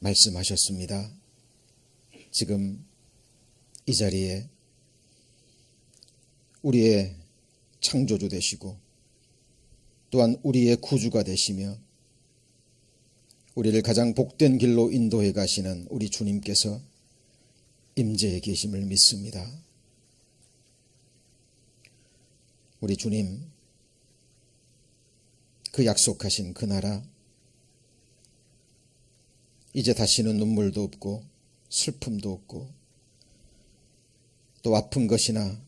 말씀하셨습니다. 지금 이 자리에 우리의 창조주 되시고 또한 우리의 구주가 되시며 우리를 가장 복된 길로 인도해 가시는 우리 주님께서 임재해 계심을 믿습니다. 우리 주님, 그 약속하신 그 나라, 이제 다시는 눈물도 없고 슬픔도 없고 또 아픈 것이나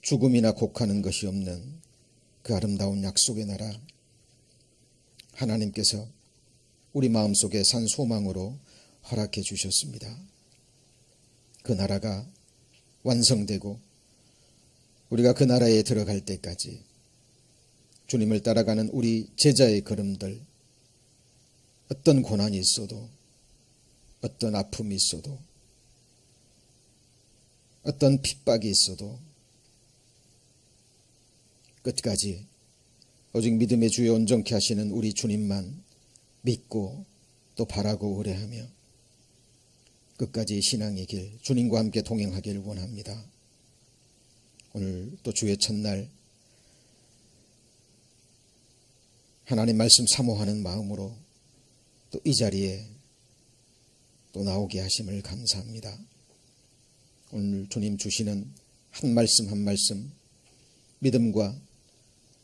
죽음이나 곡하는 것이 없는 그 아름다운 약속의 나라, 하나님께서 우리 마음속에 산 소망으로 허락해 주셨습니다. 그 나라가 완성되고 우리가 그 나라에 들어갈 때까지 주님을 따라가는 우리 제자의 걸음들, 어떤 고난이 있어도, 어떤 아픔이 있어도, 어떤 핍박이 있어도 끝까지 오직 믿음의 주에 온전케 하시는 우리 주님만 믿고 또 바라고 의뢰하며 끝까지 신앙의 길, 주님과 함께 동행하기를 원합니다. 오늘 또 주의 첫날 하나님 말씀 사모하는 마음으로 또 이 자리에 또 나오게 하심을 감사합니다. 오늘 주님 주시는 한 말씀 한 말씀 믿음과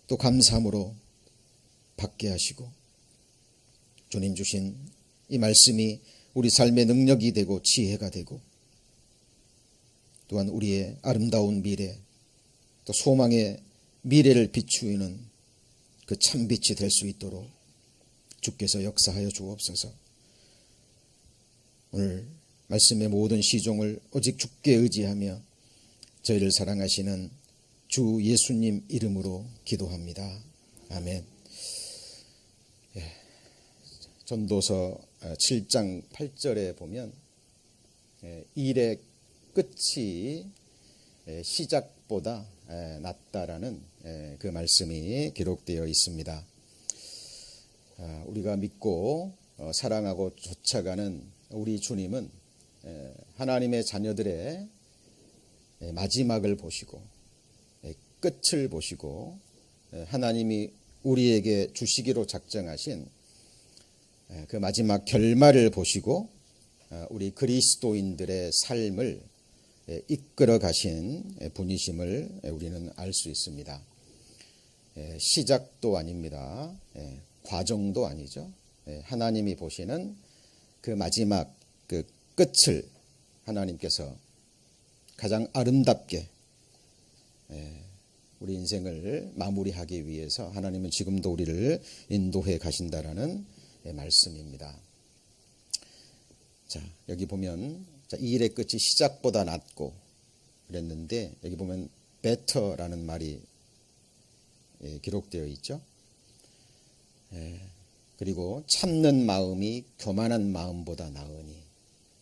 또 감사함으로 받게 하시고 주님 주신 이 말씀이 우리 삶의 능력이 되고 지혜가 되고 또한 우리의 아름다운 미래 또 소망의 미래를 비추이는 그 참빛이 될 수 있도록 주께서 역사하여 주옵소서. 오늘 말씀의 모든 시종을 오직 주께 의지하며 저희를 사랑하시는 주 예수님 이름으로 기도합니다. 아멘. 전도서 7장 8절에 보면 일의 끝이 시작보다 낫다라는 그 말씀이 기록되어 있습니다. 우리가 믿고 사랑하고 쫓아가는 우리 주님은 하나님의 자녀들의 마지막을 보시고 끝을 보시고 하나님이 우리에게 주시기로 작정하신 그 마지막 결말을 보시고 우리 그리스도인들의 삶을 이끌어 가신 분이심을 우리는 알 수 있습니다. 시작도 아닙니다. 과정도 아니죠. 하나님이 보시는 그 마지막 그 끝을 하나님께서 가장 아름답게 우리 인생을 마무리하기 위해서 하나님은 지금도 우리를 인도해 가신다라는 말씀입니다. 자, 여기 보면 이 일의 끝이 시작보다 낫고 그랬는데 여기 보면 better라는 말이 기록되어 있죠. 그리고 참는 마음이 교만한 마음보다 나으니,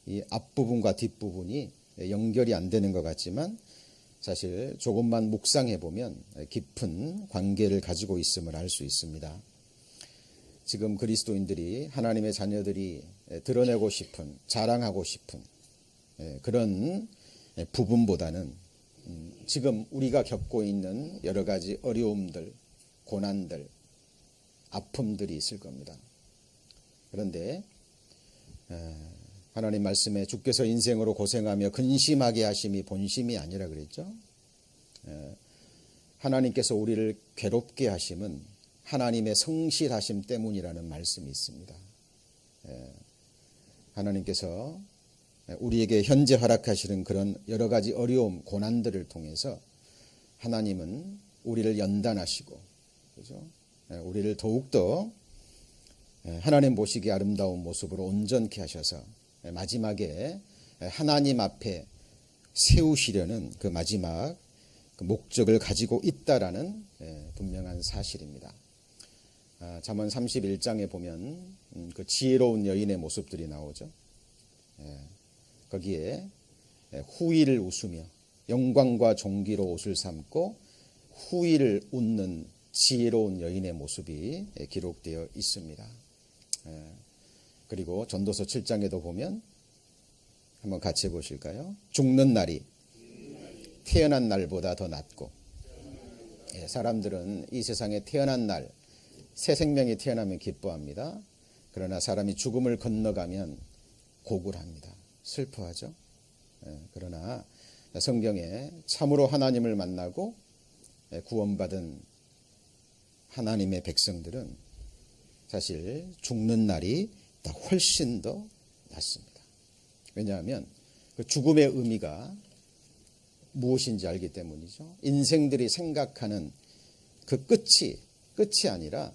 이 앞부분과 뒷부분이 연결이 안 되는 것 같지만 사실 조금만 묵상해 보면 깊은 관계를 가지고 있음을 알 수 있습니다. 지금 그리스도인들이 하나님의 자녀들이 드러내고 싶은, 자랑하고 싶은 그런 부분보다는 지금 우리가 겪고 있는 여러 가지 어려움들, 고난들, 아픔들이 있을 겁니다. 그런데 하나님 말씀에 주께서 인생으로 고생하며 근심하게 하심이 본심이 아니라 그랬죠. 하나님께서 우리를 괴롭게 하심은 하나님의 성실하심 때문이라는 말씀이 있습니다. 하나님께서 우리에게 현재 허락하시는 그런 여러 가지 어려움, 고난들을 통해서 하나님은 우리를 연단하시고, 그렇죠? 우리를 더욱더 하나님 보시기에 아름다운 모습으로 온전케 하셔서 마지막에 하나님 앞에 세우시려는 그 마지막 그 목적을 가지고 있다라는 분명한 사실입니다. 잠언 31장에 보면 그 지혜로운 여인의 모습들이 나오죠. 거기에 후일을 웃으며 영광과 존귀로 옷을 삼고 후일을 웃는 지혜로운 여인의 모습이 기록되어 있습니다. 그리고 전도서 7장에도 보면 한번 같이 해보실까요? 죽는 날이 태어난 날보다 더 낫고, 사람들은 이 세상에 태어난 날, 새 생명이 태어나면 기뻐합니다. 그러나 사람이 죽음을 건너가면 고굴합니다. 슬퍼하죠. 그러나 성경에 참으로 하나님을 만나고 구원받은 하나님의 백성들은 사실 죽는 날이 훨씬 더 낫습니다. 왜냐하면 그 죽음의 의미가 무엇인지 알기 때문이죠. 인생들이 생각하는 그 끝이 아니라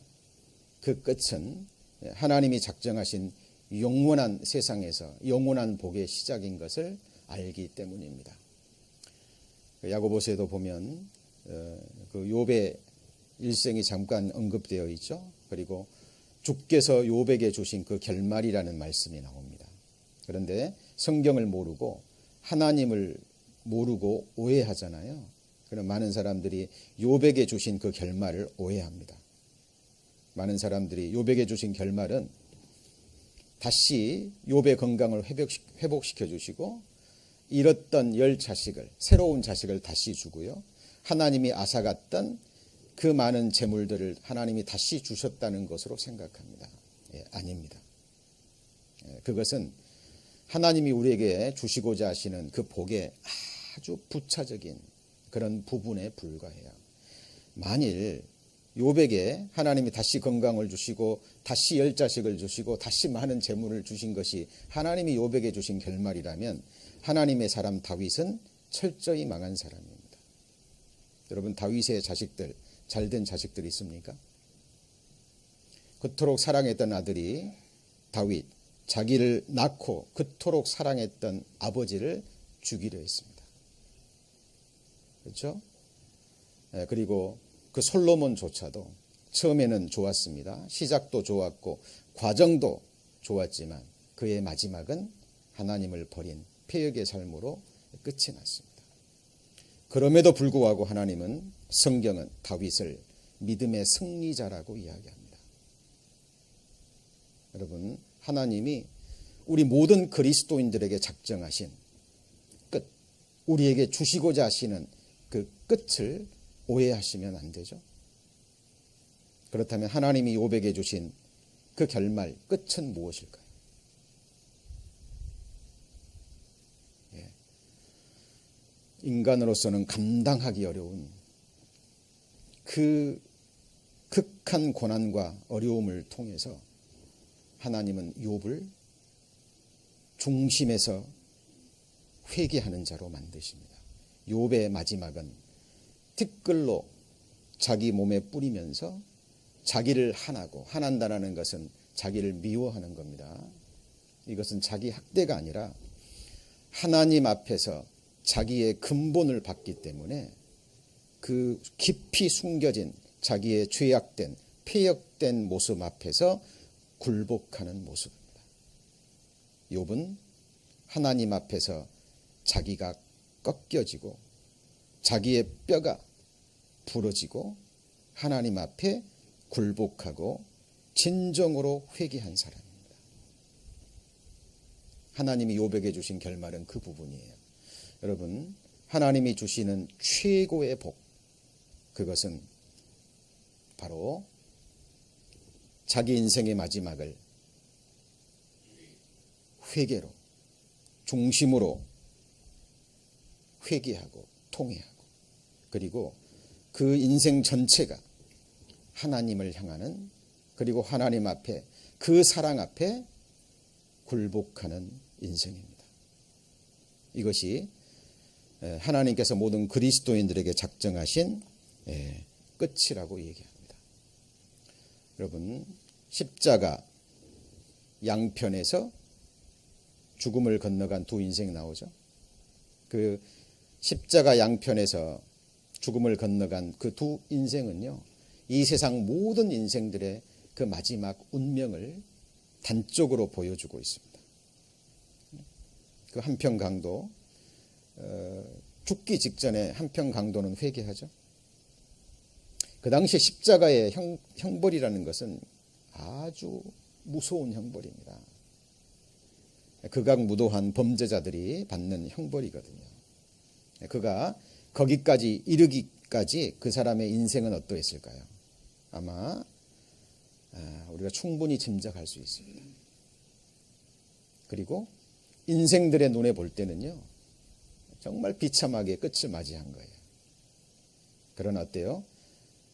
그 끝은 하나님이 작정하신 영원한 세상에서 영원한 복의 시작인 것을 알기 때문입니다. 야고보서에도 보면 그 욥의 일생이 잠깐 언급되어 있죠. 그리고 주께서 욥에게 주신 그 결말이라는 말씀이 나옵니다. 그런데 성경을 모르고 하나님을 모르고 오해하잖아요. 그럼 많은 사람들이 욥에게 주신 그 결말을 오해합니다. 많은 사람들이 욥에게 주신 결말은 다시 욥의 건강을 회복시켜 주시고 잃었던 10자식을, 새로운 자식을 다시 주고요. 하나님이 앗아갔던 그 많은 재물들을 하나님이 다시 주셨다는 것으로 생각합니다. 아닙니다. 그것은 하나님이 우리에게 주시고자 하시는 그 복의 아주 부차적인 그런 부분에 불과해요. 만일 욥에게 하나님이 다시 건강을 주시고 다시 10자식을 주시고 다시 많은 재물을 주신 것이 하나님이 욥에게 주신 결말이라면 하나님의 사람 다윗은 철저히 망한 사람입니다. 여러분, 다윗의 자식들, 잘된 자식들이 있습니까? 그토록 사랑했던 아들이 다윗, 자기를 낳고 그토록 사랑했던 아버지를 죽이려 했습니다. 그렇죠? 그리고 그 솔로몬조차도 처음에는 좋았습니다. 시작도 좋았고 과정도 좋았지만 그의 마지막은 하나님을 버린 폐역의 삶으로 끝이 났습니다. 그럼에도 불구하고 하나님은, 성경은 다윗을 믿음의 승리자라고 이야기합니다. 여러분, 하나님이 우리 모든 그리스도인들에게 작정하신 끝, 우리에게 주시고자 하시는 그 끝을 오해하시면 안 되죠. 그렇다면 하나님이 욥에게 주신 그 결말, 끝은 무엇일까요? 인간으로서는 감당하기 어려운 그 극한 고난과 어려움을 통해서 하나님은 욥을 중심에서 회개하는 자로 만드십니다. 욥의 마지막은 티끌로 자기 몸에 뿌리면서 자기를 화난다는 것은 자기를 미워하는 겁니다. 이것은 자기 학대가 아니라 하나님 앞에서 자기의 근본을 받기 때문에 그 깊이 숨겨진 자기의 죄악된, 폐역된 모습 앞에서 굴복하는 모습입니다. 욥은 하나님 앞에서 자기가 꺾여지고 자기의 뼈가 부러지고 하나님 앞에 굴복하고 진정으로 회개한 사람입니다. 하나님이 욥에게 주신 결말은 그 부분이에요. 여러분, 하나님이 주시는 최고의 복, 그것은 바로 자기 인생의 마지막을 회개로, 중심으로 회개하고 통회하고, 그리고 그 인생 전체가 하나님을 향하는, 그리고 하나님 앞에, 그 사랑 앞에 굴복하는 인생입니다. 이것이 하나님께서 모든 그리스도인들에게 작정하신 끝이라고 얘기합니다. 여러분, 십자가 양편에서 죽음을 건너간 두 인생이 나오죠. 그 십자가 양편에서 죽음을 건너간 그 두 인생은요, 이 세상 모든 인생들의 그 마지막 운명을 단적으로 보여주고 있습니다. 그 한편 강도, 죽기 직전에 한편 강도는 회개하죠. 그 당시 십자가의 형벌이라는 것은 아주 무서운 형벌입니다. 극악무도한 범죄자들이 받는 형벌이거든요. 그가 거기까지 이르기까지 그 사람의 인생은 어떠했을까요? 아마 우리가 충분히 짐작할 수 있습니다. 그리고 인생들의 눈에 볼 때는요, 정말 비참하게 끝을 맞이한 거예요. 그러나 어때요?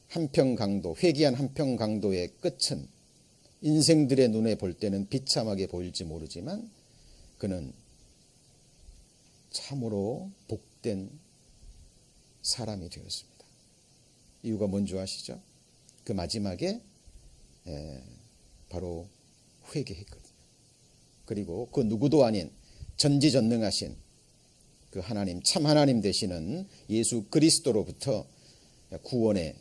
한평강도, 회개한 한평강도의 끝은 인생들의 눈에 볼 때는 비참하게 보일지 모르지만 그는 참으로 복된 사람이 되었습니다. 이유가 뭔지 아시죠? 그 마지막에 바로 회개했거든요. 그리고 그 누구도 아닌 전지전능하신 그 하나님, 참 하나님 되시는 예수 그리스도로부터 구원의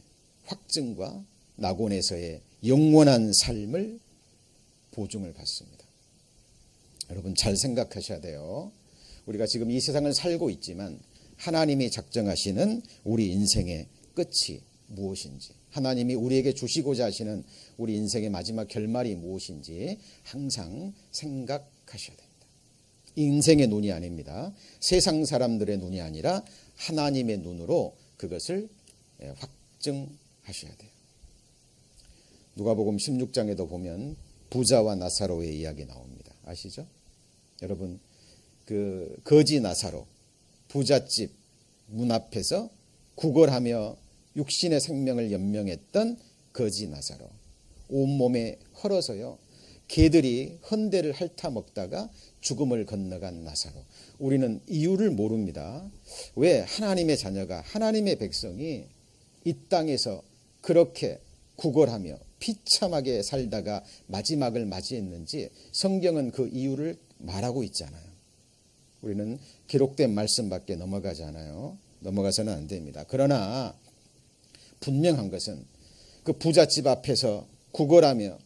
확증과 낙원에서의 영원한 삶을 보증을 받습니다. 여러분 잘 생각하셔야 돼요. 우리가 지금 이 세상을 살고 있지만 하나님이 작정하시는 우리 인생의 끝이 무엇인지, 하나님이 우리에게 주시고자 하시는 우리 인생의 마지막 결말이 무엇인지 항상 생각하셔야 됩니다. 인생의 눈이 아닙니다. 세상 사람들의 눈이 아니라 하나님의 눈으로 그것을 확증하셔야 돼요. 누가복음 16장에도 보면 부자와 나사로의 이야기 나옵니다. 아시죠? 여러분, 그 거지 나사로, 부잣집 문 앞에서 구걸하며 육신의 생명을 연명했던 거지 나사로, 온몸에 헐어서요 개들이 헌대를 핥아 먹다가 죽음을 건너간 나사로. 우리는 이유를 모릅니다. 왜 하나님의 자녀가, 하나님의 백성이 이 땅에서 그렇게 구걸하며 비참하게 살다가 마지막을 맞이했는지 성경은 그 이유를 말하고 있잖아요. 우리는 기록된 말씀밖에 넘어가지 않아요. 넘어가서는 안 됩니다. 그러나 분명한 것은 그 부잣집 앞에서 구걸하며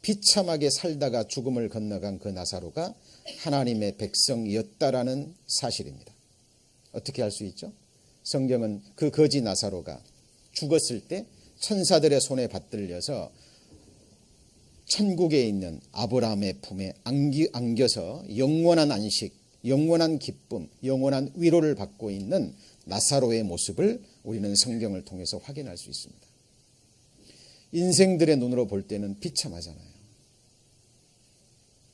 비참하게 살다가 죽음을 건너간 그 나사로가 하나님의 백성이었다라는 사실입니다. 어떻게 알 수 있죠? 성경은 그 거지 나사로가 죽었을 때 천사들의 손에 받들려서 천국에 있는 아브라함의 품에 안겨서 영원한 안식, 영원한 기쁨, 영원한 위로를 받고 있는 나사로의 모습을 우리는 성경을 통해서 확인할 수 있습니다. 인생들의 눈으로 볼 때는 비참하잖아요.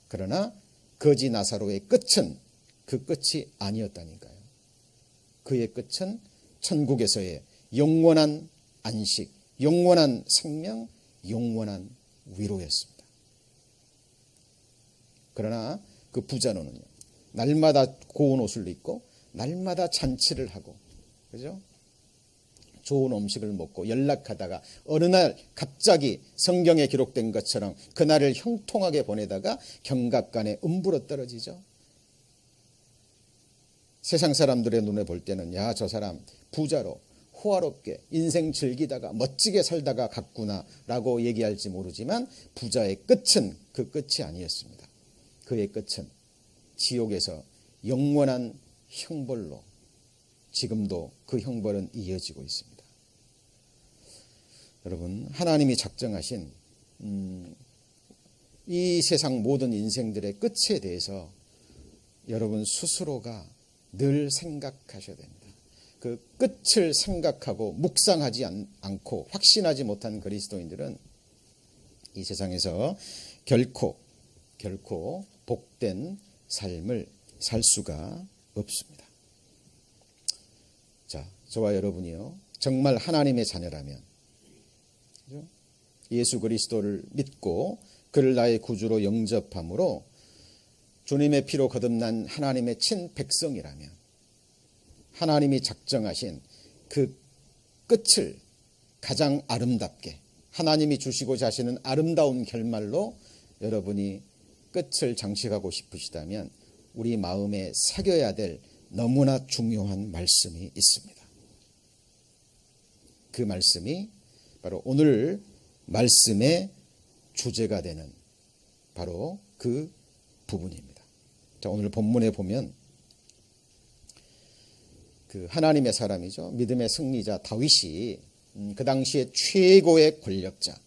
그러나 거지 나사로의 끝은 그 끝이 아니었다니까요. 그의 끝은 천국에서의 영원한 안식, 영원한 생명, 영원한 위로였습니다. 그러나 그 부자노는요, 날마다 고운 옷을 입고 날마다 잔치를 하고, 그죠? 좋은 음식을 먹고 연락하다가 어느 날 갑자기 성경에 기록된 것처럼 그날을 형통하게 보내다가 경각간에 음부로 떨어지죠. 세상 사람들의 눈에 볼 때는 야, 저 사람 부자로 호화롭게 인생 즐기다가 멋지게 살다가 갔구나 라고 얘기할지 모르지만 부자의 끝은 그 끝이 아니었습니다. 그의 끝은 지옥에서 영원한 형벌로 지금도 그 형벌은 이어지고 있습니다. 여러분, 하나님이 작정하신 이 세상 모든 인생들의 끝에 대해서 여러분 스스로가 늘 생각하셔야 됩니다. 그 끝을 생각하고 묵상하지 않고 확신하지 못한 그리스도인들은 이 세상에서 결코 복된 삶을 살 수가 없습니다. 자, 저와 여러분이요, 정말 하나님의 자녀라면, 예수 그리스도를 믿고 그를 나의 구주로 영접함으로 주님의 피로 거듭난 하나님의 친백성이라면 하나님이 작정하신 그 끝을 가장 아름답게 하나님이 주시고자 하시는 아름다운 결말로 여러분이 끝을 장식하고 싶으시다면 우리 마음에 새겨야 될 너무나 중요한 말씀이 있습니다. 그 말씀이 바로 오늘 말씀의 주제가 되는 바로 그 부분입니다. 자, 오늘 본문에 보면 그 하나님의 사람이죠. 믿음의 승리자 다윗이 그 당시에 최고의 권력자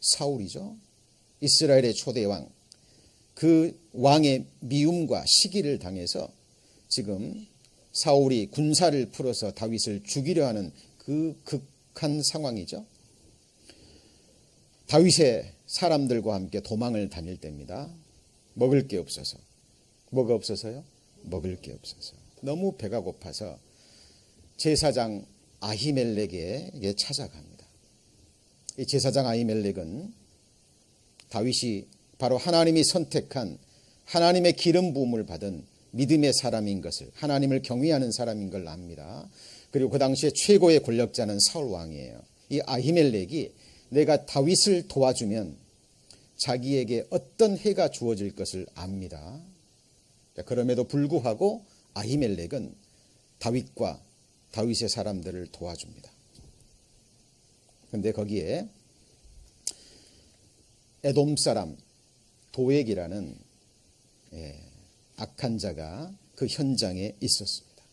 사울이죠. 이스라엘의 초대왕, 그 왕의 미움과 시기를 당해서 지금 사울이 군사를 풀어서 다윗을 죽이려 하는 그 극한 상황이죠. 다윗의 사람들과 함께 도망을 다닐 때입니다. 먹을 게 없어서. 뭐가 없어서요? 먹을 게 없어서. 너무 배가 고파서 제사장 아히멜렉에게 찾아갑니다. 이 제사장 아히멜렉은 다윗이 바로 하나님이 선택한 하나님의 기름 부음을 받은 믿음의 사람인 것을, 하나님을 경외하는 사람인 걸 압니다. 그리고 그 당시에 최고의 권력자는 사울 왕이에요. 이 아히멜렉이 내가 다윗을 도와주면 자기에게 어떤 해가 주어질 것을 압니다. 그럼에도 불구하고 아히멜렉은 다윗과 다윗의 사람들을 도와줍니다. 그런데 거기에 에돔 사람 도액이라는 악한 자가 그 현장에 있었습니다.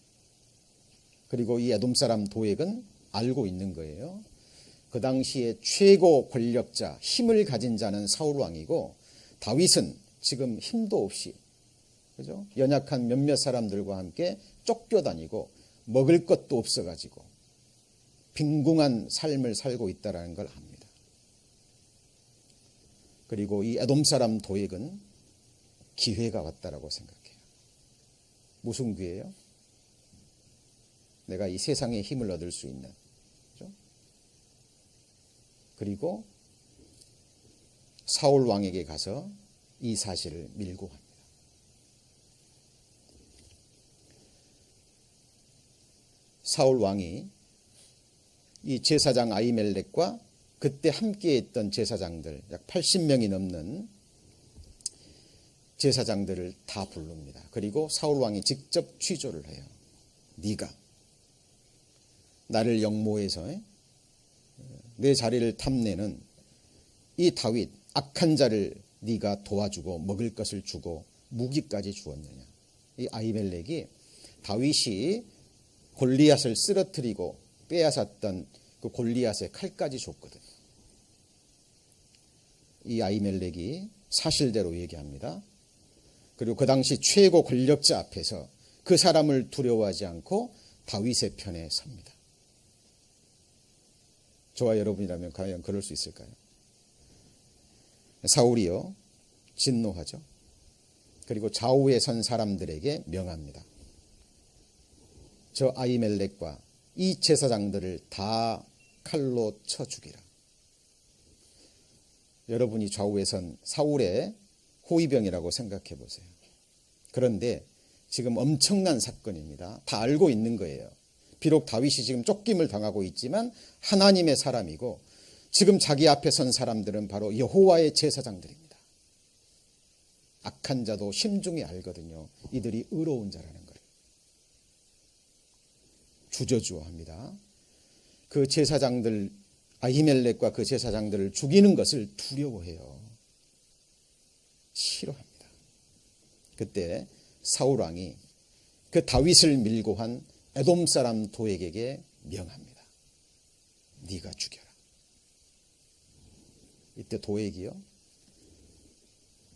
그리고 이 에돔 사람 도액은 알고 있는 거예요. 그 당시에 최고 권력자, 힘을 가진 자는 사울 왕이고 다윗은 지금 힘도 없이, 그죠? 연약한 몇몇 사람들과 함께 쫓겨다니고 먹을 것도 없어가지고 빈궁한 삶을 살고 있다는 걸 압니다. 그리고 이 에돔 사람 도액은 기회가 왔다라고 생각해요. 무슨 기회예요? 내가 이 세상의 힘을 얻을 수 있는. 그렇죠? 그리고 사울 왕에게 가서 이 사실을 밀고 합니다. 사울 왕이 이 제사장 아히멜렉과 그때 함께했던 제사장들 약 80명이 넘는 제사장들을 다 부릅니다. 그리고 사울 왕이 직접 취조를 해요. 네가 나를 영모해서 내 자리를 탐내는 이 다윗 악한 자를 네가 도와주고 먹을 것을 주고 무기까지 주었느냐. 이 아히멜렉이 다윗이 골리앗을 쓰러뜨리고 빼앗았던 그 골리앗의 칼까지 줬거든요. 이 아히멜렉이 사실대로 얘기합니다. 그리고 그 당시 최고 권력자 앞에서 그 사람을 두려워하지 않고 다윗의 편에 섭니다. 저와 여러분이라면 과연 그럴 수 있을까요? 사울이요, 진노하죠. 그리고 좌우에 선 사람들에게 명합니다. 저 아히멜렉과 이 제사장들을 다 칼로 쳐 죽이라. 여러분이 좌우에 선 사울의 호위병이라고 생각해 보세요. 그런데 지금 엄청난 사건입니다. 다 알고 있는 거예요. 비록 다윗이 지금 쫓김을 당하고 있지만 하나님의 사람이고 지금 자기 앞에 선 사람들은 바로 여호와의 제사장들입니다. 악한 자도 심중에 알거든요. 이들이 의로운 자라는 걸. 주저주어합니다. 그 제사장들, 아히멜렉과 그 제사장들을 죽이는 것을 두려워해요. 싫어합니다. 그때 사울 왕이 그 다윗을 밀고 한 에돔 사람 도액에게 명합니다. 네가 죽여라. 이때 도액이요,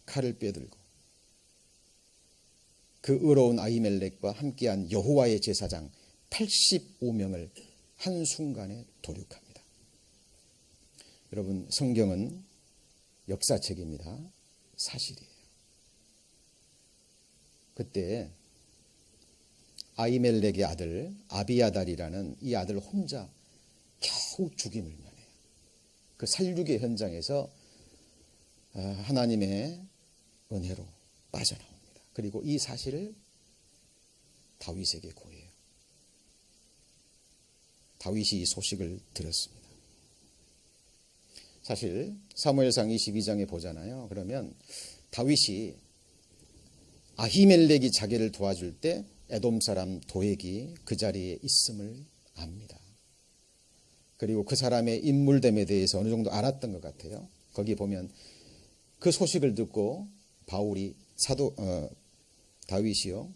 칼을 빼들고 그 의로운 아히멜렉과 함께한 여호와의 제사장 85명을 한순간에 도륙합니다. 여러분, 성경은 역사책입니다. 사실이에요. 그때 아히멜렉의 아들 아비아달이라는 이 아들 혼자 겨우 죽임을 면해요. 그 살육의 현장에서 하나님의 은혜로 빠져나옵니다. 그리고 이 사실을 다윗에게 고해요. 다윗이 이 소식을 들었습니다. 사실 사무엘상 22장에 보잖아요. 그러면 다윗이 아히멜렉이 자기를 도와줄 때 에돔 사람 도액이 그 자리에 있음을 압니다. 그리고 그 사람의 인물됨에 대해서 어느 정도 알았던 것 같아요. 거기 보면 그 소식을 듣고 바울이 다윗이요,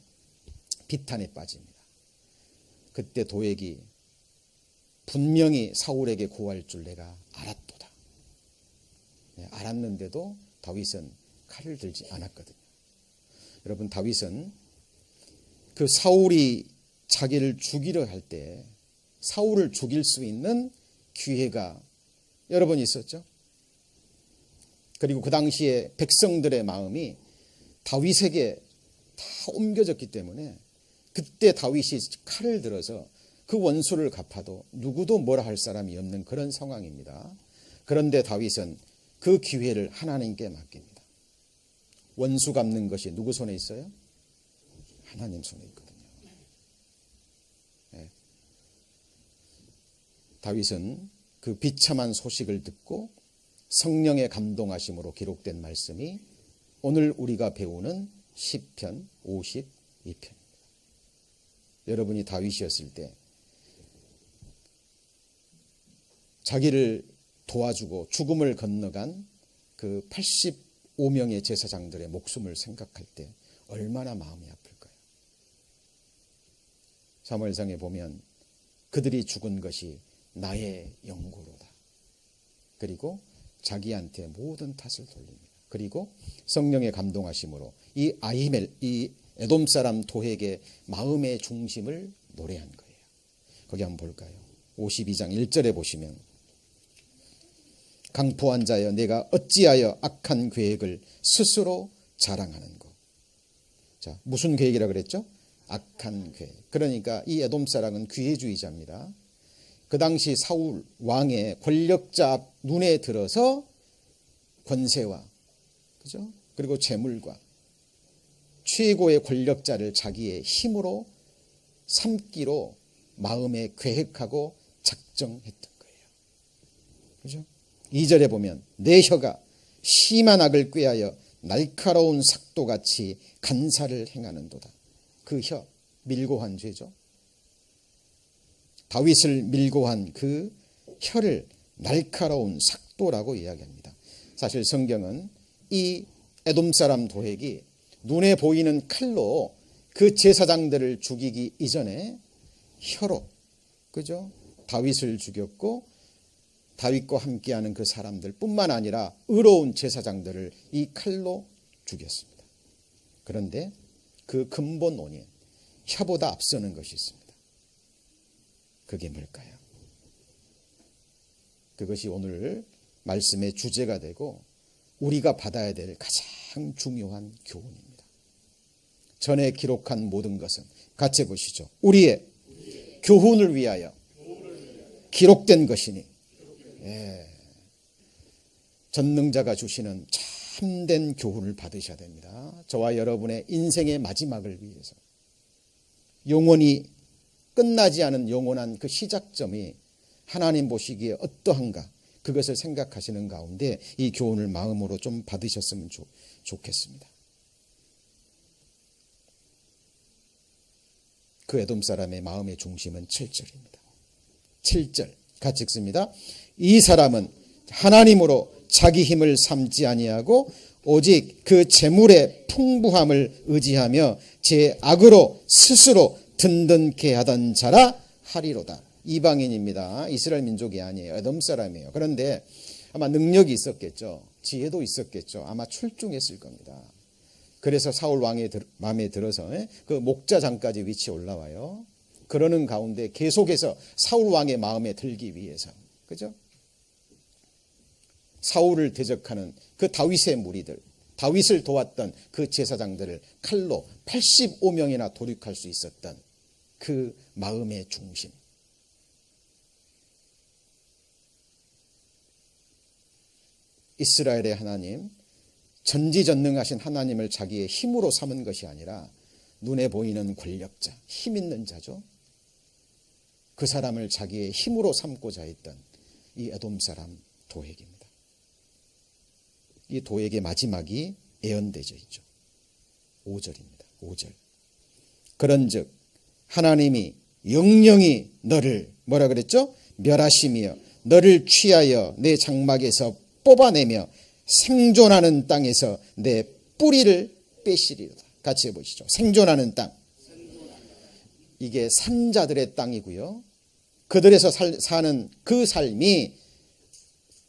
비탄에 빠집니다. 그때 도액이 분명히 사울에게 고할 줄 내가 알았도다. 알았는데도 다윗은 칼을 들지 않았거든요. 여러분, 다윗은 그 사울이 자기를 죽이려 할 때 사울을 죽일 수 있는 기회가 여러 번 있었죠. 그리고 그 당시에 백성들의 마음이 다윗에게 다 옮겨졌기 때문에 그때 다윗이 칼을 들어서 그 원수를 갚아도 누구도 뭐라 할 사람이 없는 그런 상황입니다. 그런데 다윗은 그 기회를 하나님께 맡깁니다. 원수 갚는 것이 누구 손에 있어요? 하나님 손에 있거든요. 네. 다윗은 그 비참한 소식을 듣고 성령의 감동하심으로 기록된 말씀이 오늘 우리가 배우는 시편 52편입니다. 여러분이 다윗이었을 때 자기를 도와주고 죽음을 건너간 그 85명의 제사장들의 목숨을 생각할 때 얼마나 마음이 아플까요? 사무엘상에 보면 그들이 죽은 것이 나의 영구로다. 그리고 자기한테 모든 탓을 돌립니다. 그리고 성령의 감동하심으로 이 에돔 사람 도액의 마음의 중심을 노래한 거예요. 거기 한번 볼까요? 52장 1절에 보시면 강포한 자여 내가 어찌하여 악한 계획을 스스로 자랑하는고. 자, 무슨 계획이라 그랬죠? 악한 계획. 그러니까 이 에돔 사람은 기회주의자입니다. 그 당시 사울 왕의 권력자 눈에 들어서 권세와 그죠? 그리고 재물과 최고의 권력자를 자기의 힘으로 삼기로 마음에 계획하고 작정했던 거예요. 그죠? 2절에 보면 내 혀가 심한 악을 꾀하여 날카로운 삭도같이 간사를 행하는도다. 그 혀, 밀고 한 죄죠. 다윗을 밀고 한 그 혀를 날카로운 삭도라고 이야기합니다. 사실 성경은 이 에돔 사람 도액이 눈에 보이는 칼로 그 제사장들을 죽이기 이전에 혀로, 그죠? 다윗을 죽였고 다윗과 함께하는 그 사람들 뿐만 아니라 의로운 제사장들을 이 칼로 죽였습니다. 그런데 그 근본 원인, 혀보다 앞서는 것이 있습니다. 그게 뭘까요? 그것이 오늘 말씀의 주제가 되고 우리가 받아야 될 가장 중요한 교훈입니다. 전에 기록한 모든 것은 같이 보시죠. 우리의 교훈을 위하여 기록된 것이니 전능자가 주시는 참된 교훈을 받으셔야 됩니다. 저와 여러분의 인생의 마지막을 위해서 영원히 끝나지 않은 영원한 그 시작점이 하나님 보시기에 어떠한가 그것을 생각하시는 가운데 이 교훈을 마음으로 좀 받으셨으면 좋겠습니다. 그 에돔 사람의 마음의 중심은 7절입니다. 7절 같이 읽습니다. 이 사람은 하나님으로 자기 힘을 삼지 아니하고 오직 그 재물의 풍부함을 의지하며 제 악으로 스스로 든든케 하던 자라 하리로다. 이방인입니다. 이스라엘 민족이 아니에요. 에돔 사람이에요. 그런데 아마 능력이 있었겠죠. 지혜도 있었겠죠. 아마 출중했을 겁니다. 그래서 사울 왕의 마음에 들어서 그 목자장까지 위치에 올라와요. 그러는 가운데 계속해서 사울 왕의 마음에 들기 위해서, 그죠? 사울을 대적하는 그 다윗의 무리들, 다윗을 도왔던 그 제사장들을 칼로 85명이나 도륙할 수 있었던 그 마음의 중심. 이스라엘의 하나님, 전지전능하신 하나님을 자기의 힘으로 삼은 것이 아니라 눈에 보이는 권력자, 힘 있는 자죠. 그 사람을 자기의 힘으로 삼고자 했던 이 에돔 사람 도액입니다. 이 도액의 마지막이 예언되어 있죠. 5절입니다. 5절. 그런즉 하나님이 영영이 너를 뭐라 그랬죠? 멸하시며 너를 취하여 내 장막에서 뽑아내며 생존하는 땅에서 내 뿌리를 빼시리로다. 같이 해보시죠. 생존하는 땅. 이게 산자들의 땅이고요. 그들에서 사는 그 삶이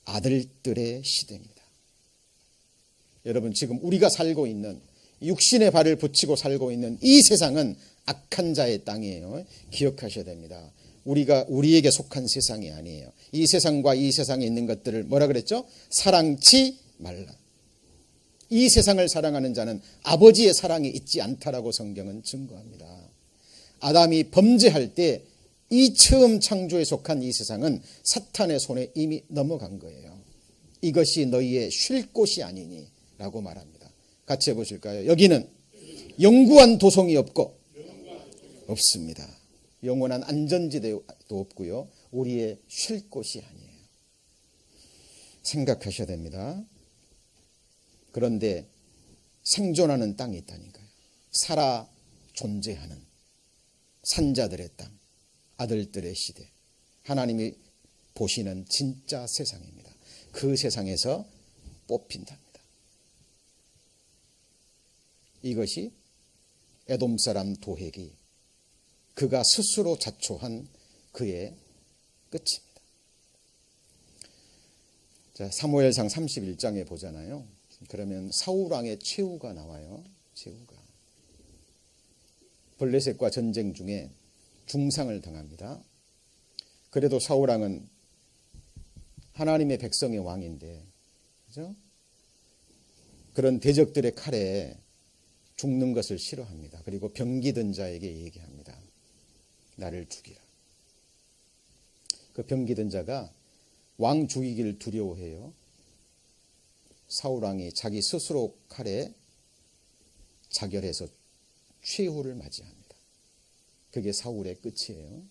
아들들의 시대입니다. 여러분 지금 우리가 살고 있는 육신의 발을 붙이고 살고 있는 이 세상은 악한 자의 땅이에요. 기억하셔야 됩니다. 우리에게 속한 세상이 아니에요. 이 세상과 이 세상에 있는 것들을 뭐라 그랬죠? 사랑치 말라. 이 세상을 사랑하는 자는 아버지의 사랑이 있지 않다라고 성경은 증거합니다. 아담이 범죄할 때 이 처음 창조에 속한 이 세상은 사탄의 손에 이미 넘어간 거예요. 이것이 너희의 쉴 곳이 아니니 라고 말합니다. 같이 해보실까요? 여기는 영구한 도성이 없습니다. 영원한 안전지대도 없고요. 우리의 쉴 곳이 아니에요. 생각하셔야 됩니다. 그런데 생존하는 땅이 있다니까요. 살아 존재하는 산자들의 땅, 아들들의 시대, 하나님이 보시는 진짜 세상입니다. 그 세상에서 뽑힌답니다. 이것이 에돔 사람 도획이 그가 스스로 자초한 그의 끝입니다. 자, 사무엘상 31장에 보잖아요. 그러면 사울 왕의 최후가 나와요. 최후가. 블레셋과 전쟁 중에 중상을 당합니다. 그래도 사울 왕은 하나님의 백성의 왕인데, 그죠? 그런 대적들의 칼에 죽는 것을 싫어합니다. 그리고 병기든 자에게 얘기합니다. 나를 죽이라. 그 병기든 자가 왕 죽이기를 두려워해요. 사울 왕이 자기 스스로 칼에 자결해서 최후를 맞이합니다. 그게 사울의 끝이에요.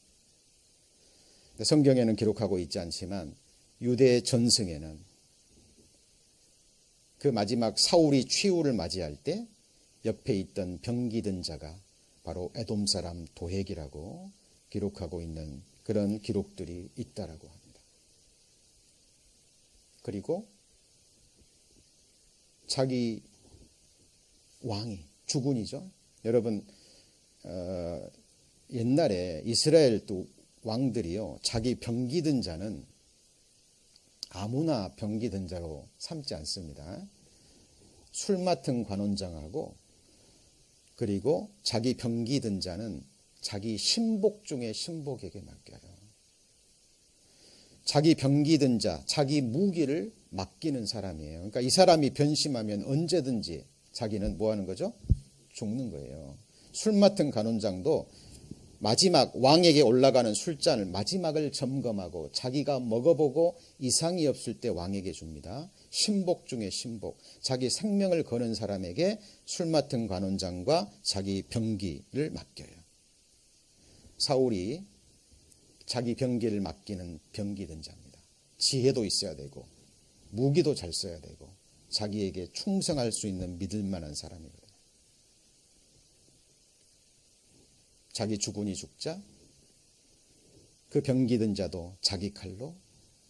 성경에는 기록하고 있지 않지만 유대 전승에는 그 마지막 사울이 최후를 맞이할 때 옆에 있던 병기든 자가 바로 에돔 사람 도획이라고 기록하고 있는 그런 기록들이 있다라고 합니다. 그리고 자기 왕이 주군이죠. 여러분 옛날에 이스라엘 또 왕들이요, 자기 병기든 자는 아무나 병기든 자로 삼지 않습니다. 술 맡은 관원장하고 그리고 자기 병기든 자는 자기 신복 중에 신복에게 맡겨요. 자기 병기든 자, 자기 무기를 맡기는 사람이에요. 그러니까 이 사람이 변심하면 언제든지 자기는 뭐 하는 거죠? 죽는 거예요. 술 맡은 관원장도 마지막 왕에게 올라가는 술잔을 마지막을 점검하고 자기가 먹어보고 이상이 없을 때 왕에게 줍니다. 신복 중에 신복, 자기 생명을 거는 사람에게 술 맡은 관원장과 자기 병기를 맡겨요. 사울이 자기 병기를 맡기는 병기든 자입니다. 지혜도 있어야 되고 무기도 잘 써야 되고 자기에게 충성할 수 있는 믿을 만한 사람이거든요. 자기 주군이 죽자 그 병기든 자도 자기 칼로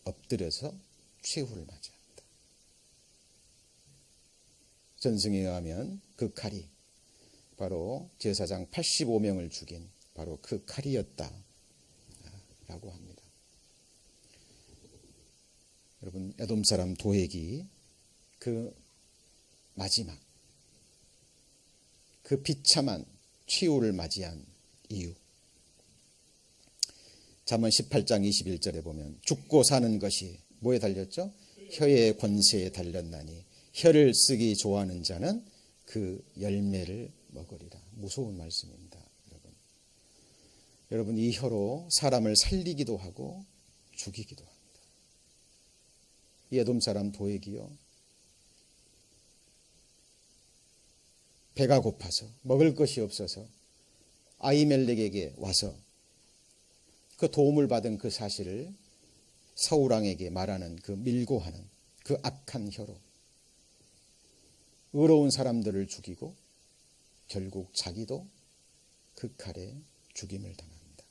엎드려서 최후를 맞이합니다. 전승에 의하면 그 칼이 바로 제사장 85명을 죽인 바로 그 칼이었다라고 합니다. 여러분 에돔 사람 도획이 그 마지막 그 비참한 최후를 맞이한 이유. 잠언 18장 21절에 보면 죽고 사는 것이 뭐에 달렸죠? 혀의 권세에 달렸나니 혀를 쓰기 좋아하는 자는 그 열매를 먹으리라. 무서운 말씀입니다. 여러분 이 혀로 사람을 살리기도 하고 죽이기도 합니다. 이 에돔 사람 도액이요, 배가 고파서 먹을 것이 없어서 아히멜렉에게 와서 그 도움을 받은 그 사실을 사울 왕에게 말하는 그 밀고하는 그 악한 혀로 의로운 사람들을 죽이고 결국 자기도 그 칼에 죽임을 당합니다.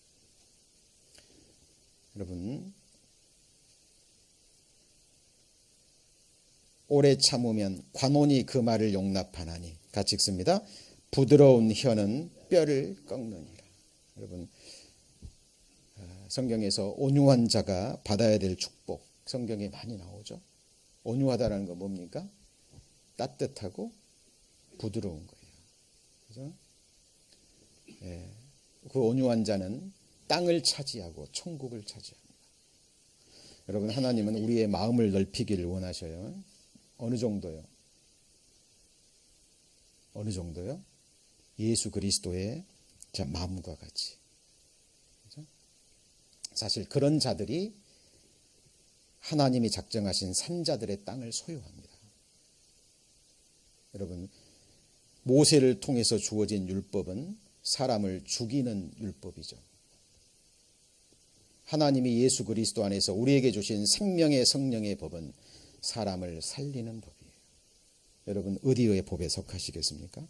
여러분 오래 참으면 관원이 그 말을 용납하나니, 같이 읽습니다. 부드러운 혀는 뼈를 꺾느니라. 여러분 성경에서 온유한 자가 받아야 될 축복 성경에 많이 나오죠. 온유하다라는 건 뭡니까? 따뜻하고 부드러운 거예요. 그죠? 예. 그 온유한 자는 땅을 차지하고 천국을 차지합니다. 여러분, 하나님은 우리의 마음을 넓히기를 원하셔요. 어느 정도요? 어느 정도요? 예수 그리스도의 마음과 같이. 그죠? 사실 그런 자들이 하나님이 작정하신 산자들의 땅을 소유합니다. 여러분, 모세를 통해서 주어진 율법은 사람을 죽이는 율법이죠. 하나님이 예수 그리스도 안에서 우리에게 주신 생명의 성령의 법은 사람을 살리는 법이에요. 여러분, 어디의 법에 속하시겠습니까?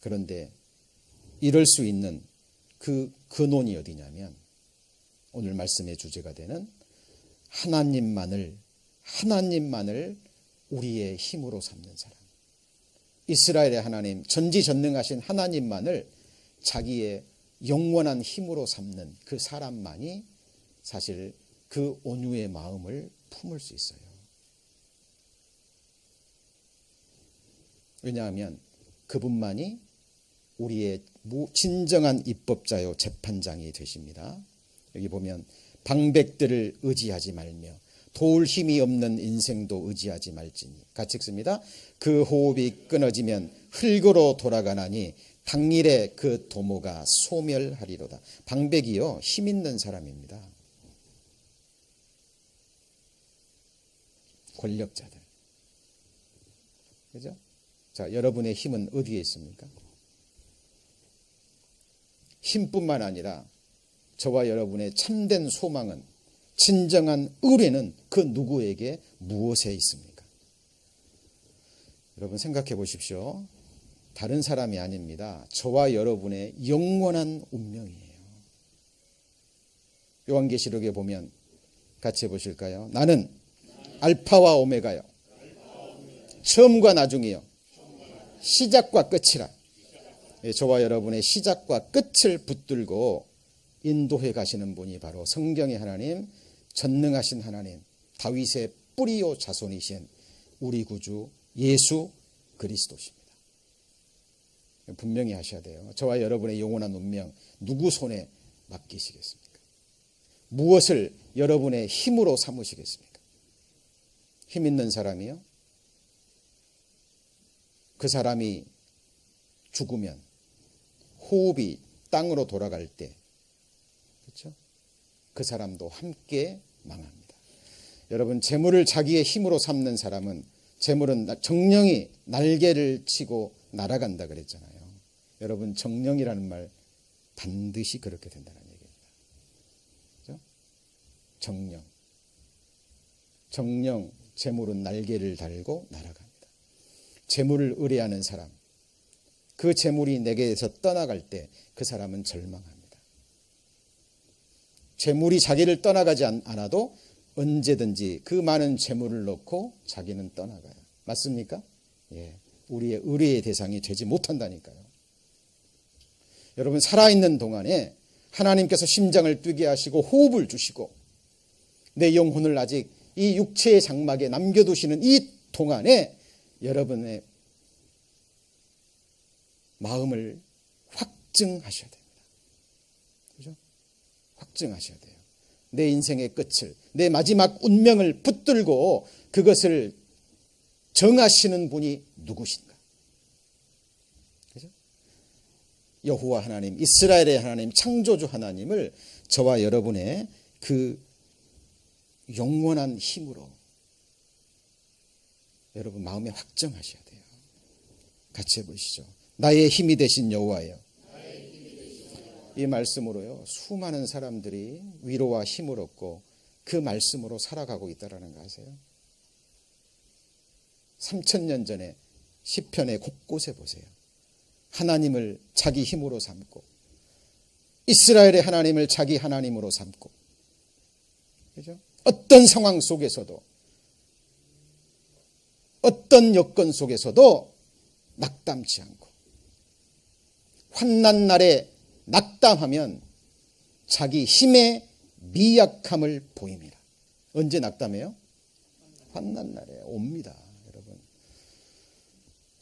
그런데 이럴 수 있는 그 근원이 어디냐면 오늘 말씀의 주제가 되는 하나님만을 우리의 힘으로 삼는 사람. 이스라엘의 하나님, 전지전능하신 하나님만을 자기의 영원한 힘으로 삼는 그 사람만이 사실 그 온유의 마음을 품을 수 있어요. 왜냐하면 그분만이 우리의 진정한 입법자요 재판장이 되십니다. 여기 보면 방백들을 의지하지 말며 도울 힘이 없는 인생도 의지하지 말지니. 같이 읽습니다. 그 호흡이 끊어지면 흙으로 돌아가나니 당일에 그 도모가 소멸하리로다. 방백이요, 힘 있는 사람입니다. 권력자들. 그죠? 자, 여러분의 힘은 어디에 있습니까? 힘뿐만 아니라 저와 여러분의 참된 소망은, 진정한 의뢰는 그 누구에게 무엇에 있습니까? 여러분 생각해 보십시오. 다른 사람이 아닙니다. 저와 여러분의 영원한 운명이에요. 요한계시록에 보면 같이 해보실까요? 나는 알파와 오메가요, 처음과 나중이요, 시작과 끝이라. 저와 여러분의 시작과 끝을 붙들고 인도해 가시는 분이 바로 성경의 하나님, 전능하신 하나님, 다윗의 뿌리요 자손이신 우리 구주 예수 그리스도십니다. 분명히 하셔야 돼요. 저와 여러분의 영원한 운명 누구 손에 맡기시겠습니까? 무엇을 여러분의 힘으로 삼으시겠습니까? 힘 있는 사람이요? 그 사람이 죽으면 호흡이 땅으로 돌아갈 때, 그렇죠? 그 사람도 함께 망합니다. 여러분, 재물을 자기의 힘으로 삼는 사람은, 재물은 정령이 날개를 치고 날아간다 그랬잖아요. 여러분, 정령이라는 말 반드시 그렇게 된다는 얘기입니다. 그렇죠? 정령, 재물은 날개를 달고 날아갑니다. 재물을 의뢰하는 사람, 그 재물이 내게서 떠나갈 때 그 사람은 절망합니다. 재물이 자기를 떠나가지 않아도 언제든지 그 많은 재물을 놓고 자기는 떠나가요. 맞습니까? 예, 우리의 의뢰의 대상이 되지 못한다니까요. 여러분, 살아있는 동안에 하나님께서 심장을 뛰게 하시고 호흡을 주시고 내 영혼을 아직 이 육체의 장막에 남겨두시는 이 동안에 여러분의 마음을 확증하셔야 됩니다. 그죠? 확증하셔야 돼요. 내 인생의 끝을, 내 마지막 운명을 붙들고 그것을 정하시는 분이 누구신가? 그죠? 여호와 하나님, 이스라엘의 하나님, 창조주 하나님을 저와 여러분의 그 영원한 힘으로 여러분 마음에 확정하셔야 돼요. 같이 해보시죠. 나의 힘이 되신 여호와여. 이 말씀으로요, 수많은 사람들이 위로와 힘을 얻고 그 말씀으로 살아가고 있다는 거 아세요? 3000년 전에 시편의 곳곳에 보세요. 하나님을 자기 힘으로 삼고 이스라엘의 하나님을 자기 하나님으로 삼고, 그죠? 어떤 상황 속에서도, 어떤 여건 속에서도 낙담치 않고, 환난 날에 낙담하면 자기 힘의 미약함을 보입니다. 언제 낙담해요? 환난 날에 옵니다.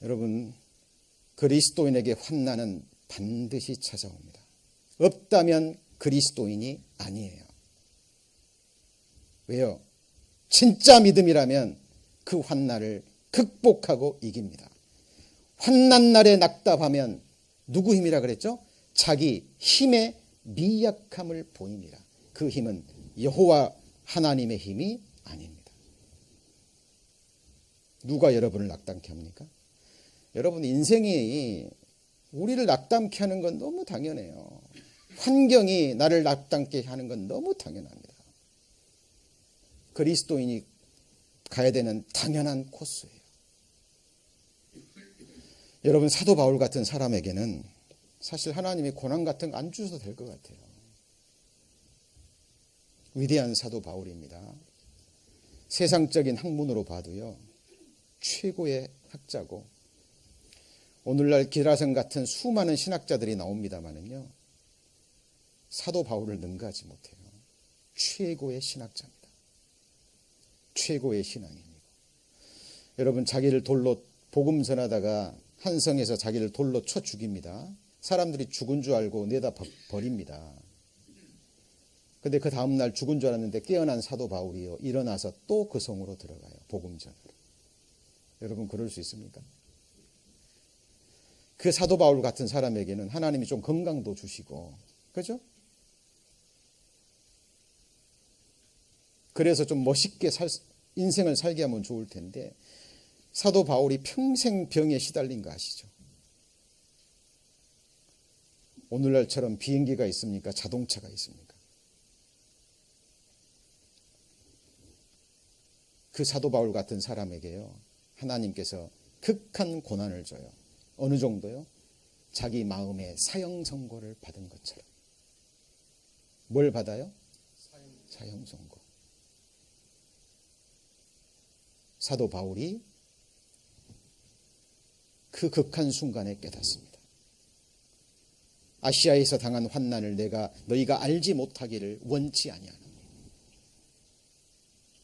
여러분, 그리스도인에게 환난은 반드시 찾아옵니다. 없다면 그리스도인이 아니에요. 왜요? 진짜 믿음이라면 그 환난을 극복하고 이깁니다. 환난 날에 낙답하면 누구 힘이라 그랬죠? 자기 힘의 미약함을 보입니다. 그 힘은 여호와 하나님의 힘이 아닙니다. 누가 여러분을 낙담케 합니까? 여러분, 인생이 우리를 낙담케 하는 건 너무 당연해요. 환경이 나를 낙담케 하는 건 너무 당연합니다. 그리스도인이 가야 되는 당연한 코스예요. 여러분, 사도 바울 같은 사람에게는 사실 하나님이 고난 같은 거 안 주셔도 될 것 같아요. 위대한 사도 바울입니다. 세상적인 학문으로 봐도요, 최고의 학자고, 오늘날 기라성 같은 수많은 신학자들이 나옵니다마는요, 사도 바울을 능가하지 못해요. 최고의 신학자입니다. 최고의 신앙인이고. 여러분, 자기를 돌로 복음 전하다가 한 성에서 자기를 돌로 쳐 죽입니다. 사람들이 죽은 줄 알고 내다 버립니다. 근데 그 다음날 죽은 줄 알았는데 깨어난 사도 바울이요, 일어나서 또 그 성으로 들어가요. 복음 전하러. 여러분, 그럴 수 있습니까? 그 사도 바울 같은 사람에게는 하나님이 좀 건강도 주시고, 그죠? 그래서 좀 멋있게 인생을 살게 하면 좋을 텐데, 사도 바울이 평생 병에 시달린 거 아시죠? 오늘날처럼 비행기가 있습니까? 자동차가 있습니까? 그 사도 바울 같은 사람에게요, 하나님께서 극한 고난을 줘요. 어느 정도요? 자기 마음의 사형 선고를 받은 것처럼. 뭘 받아요? 사형 선고. 사도 바울이 그 극한 순간에 깨닫습니다. 아시아에서 당한 환난을 너희가 알지 못하기를 원치 아니하노니,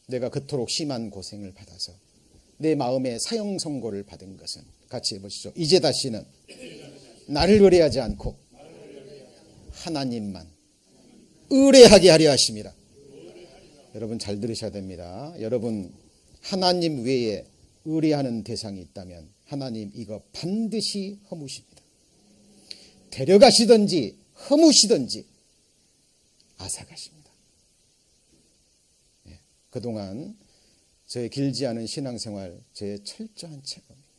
내가 그토록 심한 고생을 받아서 내 마음의 사형 선고를 받은 것은, 같이 해보시죠. 이제 다시는 나를 의뢰하지 않고 하나님만 의뢰하게 하려 하심이라. 여러분, 잘 들으셔야 됩니다. 여러분, 하나님 외에 의뢰하는 대상이 있다면 하나님 이거 반드시 허무십니다. 데려가시든지 허무시든지 앗아가십니다. 그동안 저의 길지 않은 신앙생활, 저의 철저한 체험입니다.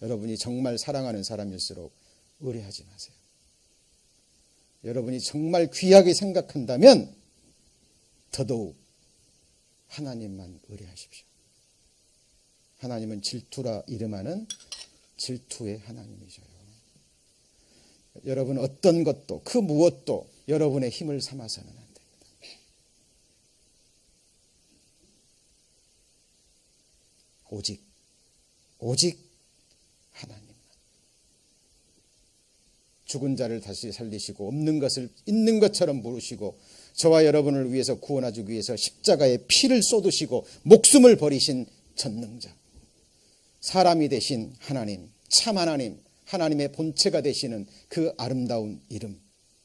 여러분이 정말 사랑하는 사람일수록 의뢰하지 마세요. 여러분이 정말 귀하게 생각한다면 더더욱 하나님만 의뢰하십시오. 하나님은 질투라 이름하는 질투의 하나님이셔요. 여러분, 어떤 것도 그 무엇도 여러분의 힘을 삼아서는 안 됩니다. 오직 하나님만. 죽은 자를 다시 살리시고 없는 것을 있는 것처럼 부르시고 저와 여러분을 위해서 구원하기 위해서 십자가에 피를 쏟으시고 목숨을 버리신 전능자, 사람이 되신 하나님, 참 하나님, 하나님의 본체가 되시는 그 아름다운 이름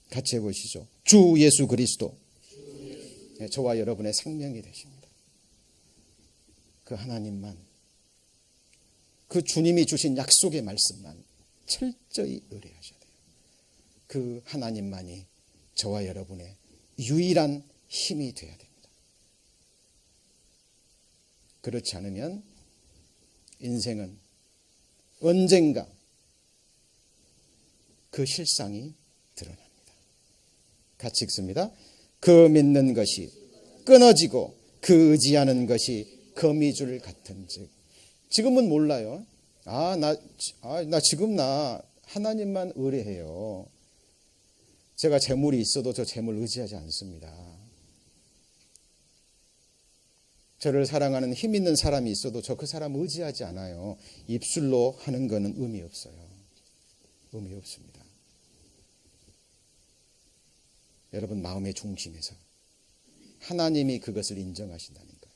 같이 해보시죠. 주 예수 그리스도. 저와 여러분의 생명이 되십니다. 그 하나님만, 그 주님이 주신 약속의 말씀만 철저히 의뢰하셔야 돼요. 그 하나님만이 저와 여러분의 유일한 힘이 되어야 됩니다. 그렇지 않으면 인생은 언젠가 그 실상이 드러납니다. 같이 읽습니다. 그 믿는 것이 끊어지고 그 의지하는 것이 거미줄 같은즉. 지금은 몰라요. 나 지금 하나님만 의뢰해요. 제가 재물이 있어도 저 재물 의지하지 않습니다. 저를 사랑하는 힘 있는 사람이 있어도 저 그 사람 의지하지 않아요. 입술로 하는 거는 의미 없어요. 의미 없습니다. 여러분, 마음의 중심에서 하나님이 그것을 인정하신다니까요.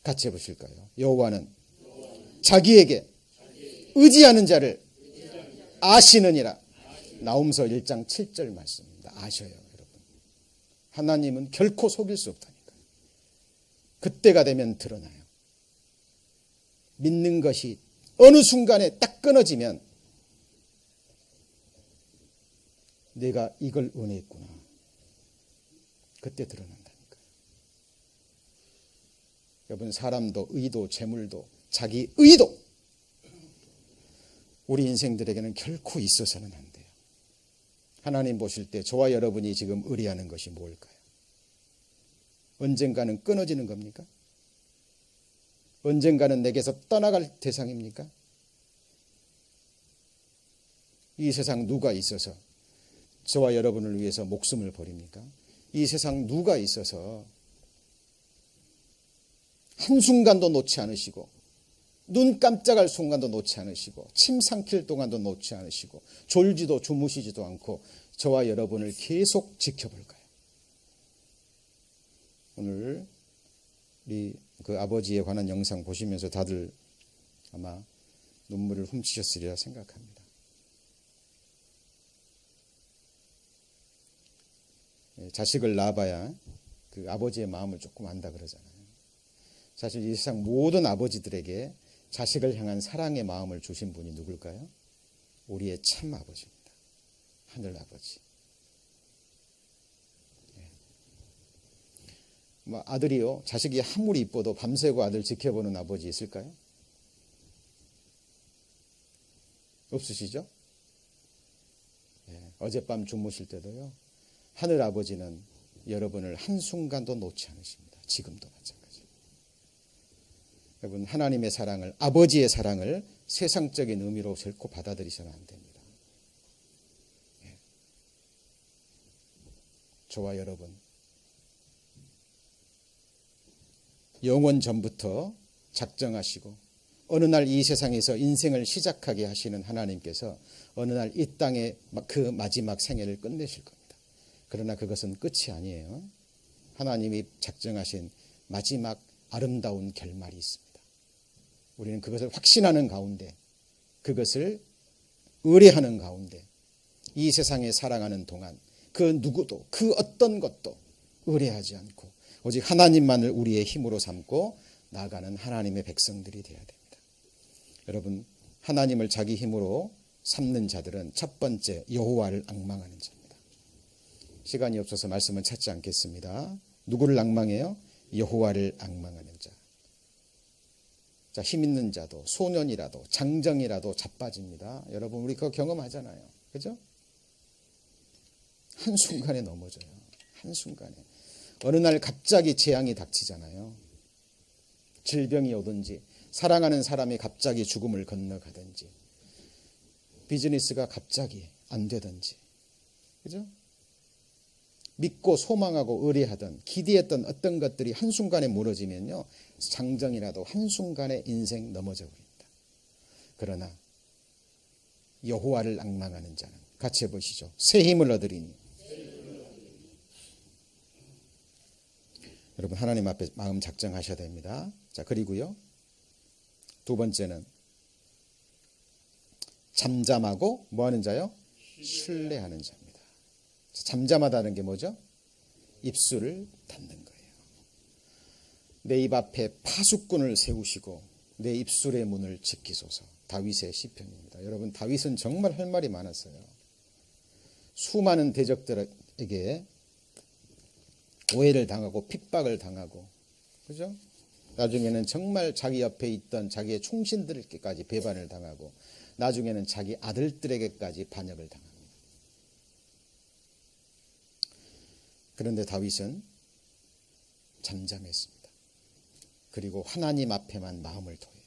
같이 해보실까요? 여호와는 자기에게 의지하는 자를 아시느니라. 나홈서 1장 7절 말씀입니다. 아셔요, 여러분. 하나님은 결코 속일 수 없다니까요. 그때가 되면 드러나요. 믿는 것이 어느 순간에 딱 끊어지면 내가 이걸 원했구나. 그때 드러난다니까요. 여러분, 사람도 의도, 재물도, 자기 의도, 우리 인생들에게는 결코 있어서는 안 돼요. 하나님 보실 때 저와 여러분이 지금 의뢰하는 것이 뭘까요? 언젠가는 끊어지는 겁니까? 언젠가는 내게서 떠나갈 대상입니까? 이 세상 누가 있어서 저와 여러분을 위해서 목숨을 버립니까? 이 세상 누가 있어서 한순간도 놓지 않으시고 눈 깜짝할 순간도 놓지 않으시고 침 삼킬 동안도 놓지 않으시고 졸지도 주무시지도 않고 저와 여러분을 계속 지켜볼까요? 오늘 우리 그 아버지에 관한 영상 보시면서 다들 아마 눈물을 훔치셨으리라 생각합니다. 자식을 낳아봐야 그 아버지의 마음을 조금 안다 그러잖아요. 사실 이 세상 모든 아버지들에게 자식을 향한 사랑의 마음을 주신 분이 누굴까요? 우리의 참 아버지입니다. 하늘 아버지. 뭐 아들이요, 자식이 아무리 이뻐도 밤새고 아들 지켜보는 아버지 있을까요? 없으시죠? 어젯밤 주무실 때도요, 하늘 아버지는 여러분을 한순간도 놓지 않으십니다. 지금도 마찬가지. 여러분, 하나님의 사랑을, 아버지의 사랑을 세상적인 의미로 결코 받아들이셔는 안 됩니다. 저와 여러분, 영원 전부터 작정하시고 어느 날 이 세상에서 인생을 시작하게 하시는 하나님께서 어느 날 이 땅에 그 마지막 생애를 끝내실 겁니다. 그러나 그것은 끝이 아니에요. 하나님이 작정하신 마지막 아름다운 결말이 있습니다. 우리는 그것을 확신하는 가운데, 그것을 의뢰하는 가운데 이 세상에 살아가는 동안 그 누구도, 그 어떤 것도 의뢰하지 않고 오직 하나님만을 우리의 힘으로 삼고 나아가는 하나님의 백성들이 되어야 됩니다. 여러분, 하나님을 자기 힘으로 삼는 자들은 첫 번째 여호와를 앙망하는 자입니다. 시간이 없어서 말씀은 찾지 않겠습니다. 누구를 앙망해요? 여호와를 앙망하는 자. 자, 힘 있는 자도 소년이라도 장정이라도 자빠집니다. 여러분, 우리 그거 경험하잖아요. 그죠? 한순간에 넘어져요. 한순간에. 어느 날 갑자기 재앙이 닥치잖아요. 질병이 오든지 사랑하는 사람이 갑자기 죽음을 건너가든지 비즈니스가 갑자기 안 되든지, 그죠? 믿고 소망하고 의뢰하던 기대했던 어떤 것들이 한순간에 무너지면요, 장정이라도 한순간에 인생 넘어져 버립니다. 그러나 여호와를 앙망하는 자는, 같이 해보시죠. 새 힘을 얻으리니. 여러분, 하나님 앞에 마음 작정하셔야 됩니다. 자, 그리고요, 두 번째는 잠잠하고 뭐하는 자요? 신뢰하는 자입니다. 잠잠하다는 게 뭐죠? 입술을 닫는 거예요. 내 입 앞에 파수꾼을 세우시고 내 입술의 문을 지키소서. 다윗의 시편입니다. 여러분, 다윗은 정말 할 말이 많았어요. 수많은 대적들에게 오해를 당하고 핍박을 당하고, 그죠? 나중에는 정말 자기 옆에 있던 자기의 충신들에게까지 배반을 당하고 나중에는 자기 아들들에게까지 반역을 당합니다. 그런데 다윗은 잠잠했습니다. 그리고 하나님 앞에만 마음을 토해요.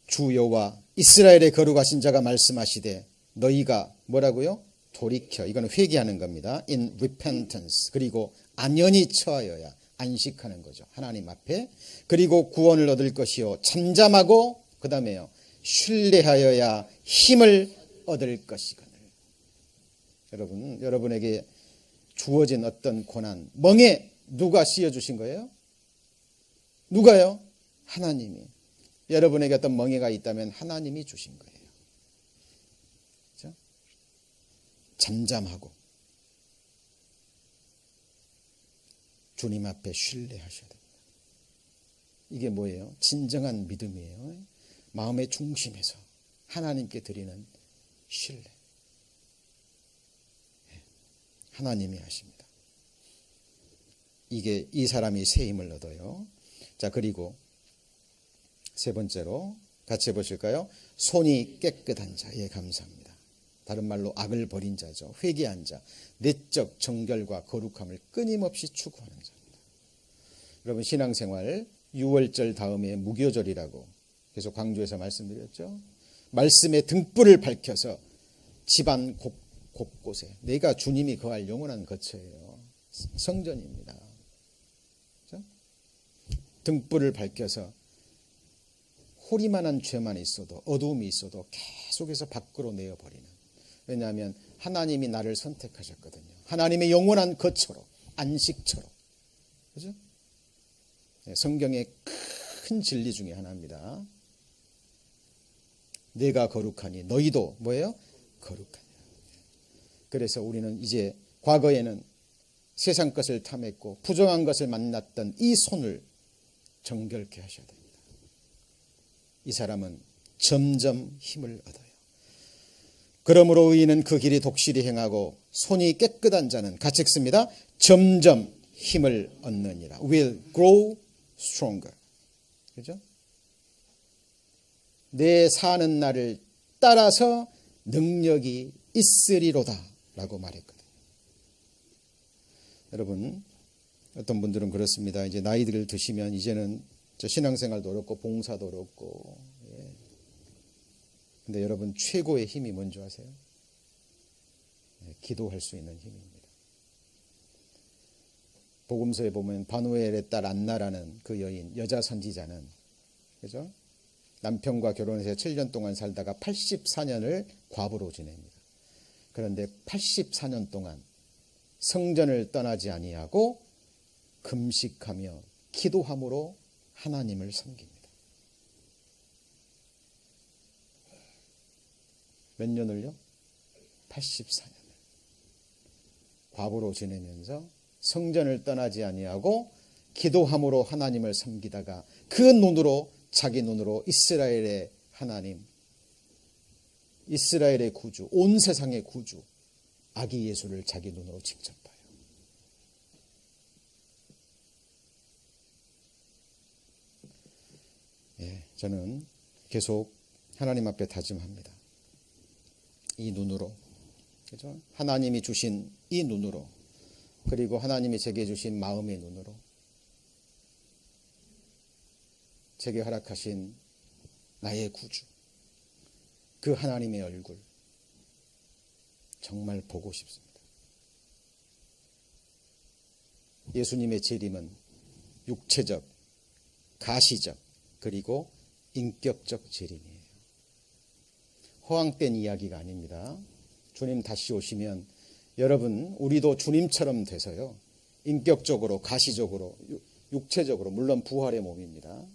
주 여호와 이스라엘의 거룩하신 자가 말씀하시되 너희가 뭐라고요? 돌이켜. 이거는 회개하는 겁니다. In repentance. 그리고 안연히 처하여야 안식하는 거죠. 하나님 앞에. 그리고 구원을 얻을 것이요. 잠잠하고 그 다음에요. 신뢰하여야 힘을 얻을 것이거늘. 여러분, 여러분에게 주어진 어떤 고난, 멍에 누가 씌워주신 거예요? 누가요? 하나님이. 여러분에게 어떤 멍에가 있다면 하나님이 주신 거예요. 그렇죠? 잠잠하고 주님 앞에 신뢰하셔야 됩니다. 이게 뭐예요? 진정한 믿음이에요. 마음의 중심에서 하나님께 드리는 신뢰. 하나님이 하십니다. 이 사람이 새 힘을 얻어요. 자, 그리고 세 번째로 같이 해보실까요? 손이 깨끗한 자. 예, 감사합니다. 다른 말로 악을 버린 자죠. 회개한 자. 내적 정결과 거룩함을 끊임없이 추구하는 자입니다. 여러분, 신앙생활 6월절 다음에 무교절이라고 계속 강조해서 말씀드렸죠. 말씀의 등불을 밝혀서 집안 곳곳에 내가 주님이 거할 영원한 거처예요. 성전입니다. 그렇죠? 등불을 밝혀서 호리만한 죄만 있어도 어두움이 있어도 계속해서 밖으로 내어버리는. 왜냐하면 하나님이 나를 선택하셨거든요. 하나님의 영원한 거처로, 안식처로. 그렇죠? 성경의 큰 진리 중에 하나입니다. 내가 거룩하니 너희도 뭐예요? 거룩하니라. 그래서 우리는 이제 과거에는 세상 것을 탐했고 부정한 것을 만났던 이 손을 정결케 하셔야 됩니다. 이 사람은 점점 힘을 얻어요. 그러므로 의인은 그 길이 독실히 행하고 손이 깨끗한 자는 같이 읽습니다. 점점 힘을 얻느니라. Will grow stronger. 그죠? 내 사는 날을 따라서 능력이 있으리로다 라고 말했거든요. 여러분, 어떤 분들은 그렇습니다. 이제 나이를 드시면 이제는 신앙생활도 어렵고 봉사도 어렵고. 근데 여러분, 최고의 힘이 뭔지 아세요? 기도할 수 있는 힘입니다. 복음서에 보면 바누엘의 딸 안나라는 그 여인, 여자 선지자는, 그죠? 남편과 결혼해서 7년 동안 살다가 84년을 과부로 지냅니다. 그런데 84년 동안 성전을 떠나지 아니하고 금식하며 기도함으로 하나님을 섬깁니다. 몇 년을요? 84년을. 과부로 지내면서 성전을 떠나지 아니하고 기도함으로 하나님을 섬기다가 그 눈으로, 자기 눈으로 이스라엘의 하나님, 이스라엘의 구주, 온 세상의 구주, 아기 예수를 자기 눈으로 직접 봐요. 저는 계속 하나님 앞에 다짐합니다. 이 눈으로, 그죠? 하나님이 주신 이 눈으로, 그리고 하나님이 제게 주신 마음의 눈으로, 제게 허락하신 나의 구주, 그 하나님의 얼굴 정말 보고 싶습니다. 예수님의 재림은 육체적, 가시적, 그리고 인격적 재림이에요. 허황된 이야기가 아닙니다. 주님 다시 오시면 여러분, 우리도 주님처럼 돼서요, 인격적으로, 가시적으로, 육체적으로, 물론 부활의 몸입니다.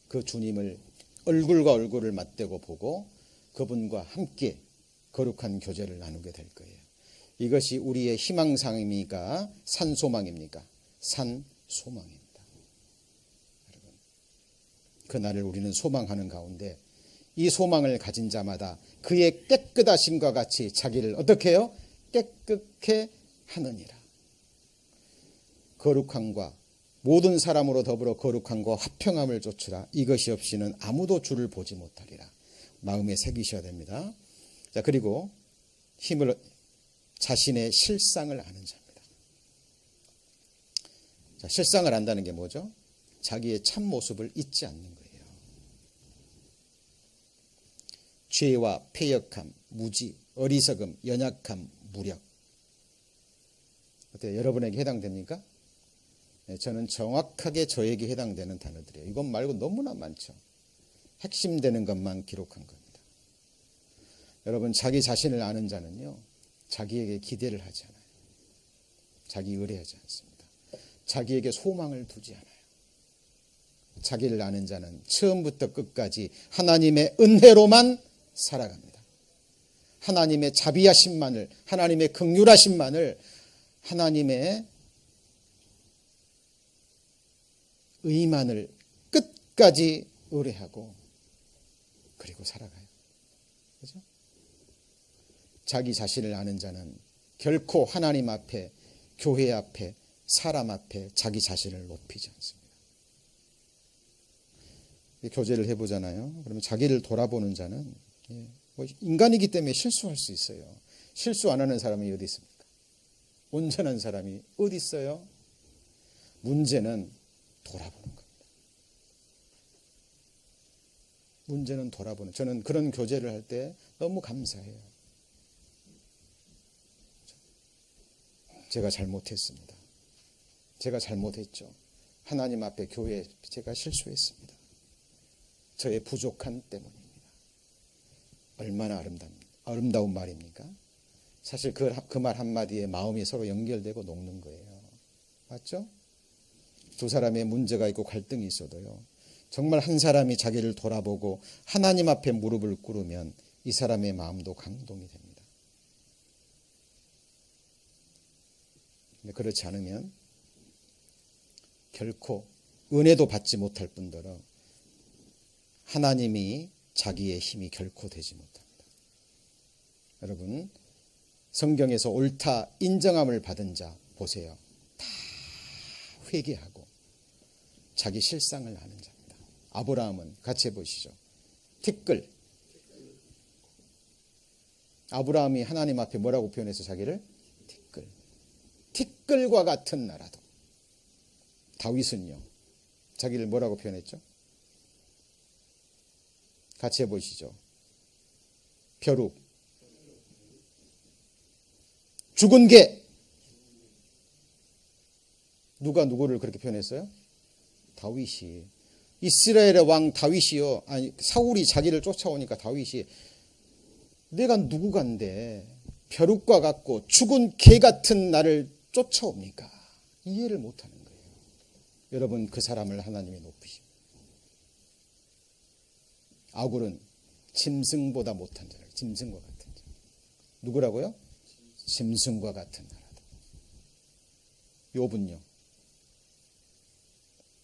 그 주님을 얼굴과 얼굴을 맞대고 보고 그분과 함께 거룩한 교제를 나누게 될 거예요. 이것이 우리의 희망상입니까? 산소망입니까? 산소망입니다. 여러분, 그날을 우리는 소망하는 가운데 이 소망을 가진 자마다 그의 깨끗하심과 같이 자기를 어떻게 해요? 깨끗게 하느니라. 거룩함과 모든 사람으로 더불어 거룩함과 화평함을 쫓으라. 이것이 없이는 아무도 주를 보지 못하리라. 마음에 새기셔야 됩니다. 자, 그리고 자신의 실상을 아는 자입니다. 자, 실상을 안다는 게 뭐죠? 자기의 참모습을 잊지 않는 거예요. 죄와 패역함, 무지, 어리석음, 연약함, 무력. 어때요? 여러분에게 해당됩니까? 저는 정확하게 저에게 해당되는 단어들이에요. 이것 말고 너무나 많죠. 핵심되는 것만 기록한 겁니다. 여러분, 자기 자신을 아는 자는요, 자기에게 기대를 하지 않아요. 자기 의뢰하지 않습니다. 자기에게 소망을 두지 않아요. 자기를 아는 자는 처음부터 끝까지 하나님의 은혜로만 살아갑니다. 하나님의 자비하심만을, 하나님의 긍휼하심만을, 하나님의 의만을 끝까지 의뢰하고 그리고 살아가요. 그렇죠? 자기 자신을 아는 자는 결코 하나님 앞에, 교회 앞에, 사람 앞에 자기 자신을 높이지 않습니다. 교제를 해보잖아요. 그러면 자기를 돌아보는 자는 인간이기 때문에 실수할 수 있어요. 실수 안 하는 사람이 어디 있습니까? 온전한 사람이 어디 있어요? 문제는 돌아보는 겁니다. 문제는 돌아보는. 저는 그런 교제를 할 때 너무 감사해요. 제가 잘못했습니다. 제가 잘못했죠. 하나님 앞에 교회에 제가 실수했습니다. 저의 부족함 때문입니다. 얼마나 아름다운 말입니까? 사실 그 말 한마디에 마음이 서로 연결되고 녹는 거예요. 맞죠? 두 사람의 문제가 있고 갈등이 있어도요. 정말 한 사람이 자기를 돌아보고 하나님 앞에 무릎을 꿇으면 이 사람의 마음도 감동이 됩니다. 근데 그렇지 않으면 결코 은혜도 받지 못할 뿐더러 하나님이 자기의 힘이 결코 되지 못합니다. 여러분, 성경에서 옳다 인정함을 받은 자 보세요. 다 회개하고 자기 실상을 아는 자입니다. 아브라함은 같이 해보시죠. 티끌. 아브라함이 하나님 앞에 뭐라고 표현해서 자기를? 티끌. 티끌과 같은 나라도. 다윗은요. 자기를 뭐라고 표현했죠? 같이 해보시죠. 벼룩. 죽은 개. 누가 누구를 그렇게 표현했어요? 다윗이. 이스라엘의 왕 다윗이요. 아니, 사울이 자기를 쫓아오니까 다윗이 내가 누구간데 벼룩과 같고 죽은 개 같은 나를 쫓아옵니까? 이해를 못하는 거예요. 여러분, 그 사람을 하나님이 높이십니다. 아굴은 짐승보다 못한 자라. 짐승과 같은 자. 누구라고요? 짐승과 같은 나라다. 욥은요.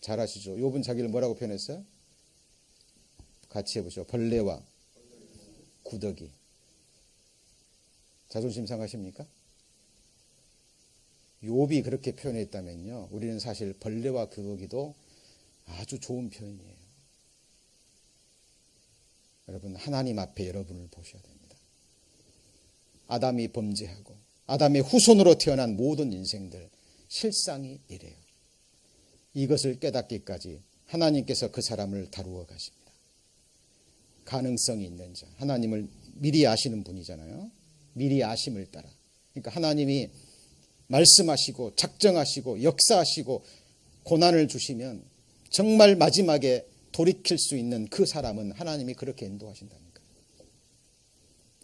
잘 아시죠? 욥은 자기를 뭐라고 표현했어요? 같이 해보죠. 벌레와 구더기. 자존심 상하십니까? 욥이 그렇게 표현했다면요. 우리는 사실 벌레와 구더기도 아주 좋은 표현이에요. 여러분, 하나님 앞에 여러분을 보셔야 됩니다. 아담이 범죄하고 아담의 후손으로 태어난 모든 인생들 실상이 이래요. 이것을 깨닫기까지 하나님께서 그 사람을 다루어 가십니다. 가능성이 있는 자, 하나님을 미리 아시는 분이잖아요. 미리 아심을 따라. 그러니까 하나님이 말씀하시고 작정하시고 역사하시고 고난을 주시면 정말 마지막에 돌이킬 수 있는 그 사람은 하나님이 그렇게 인도하신다니까.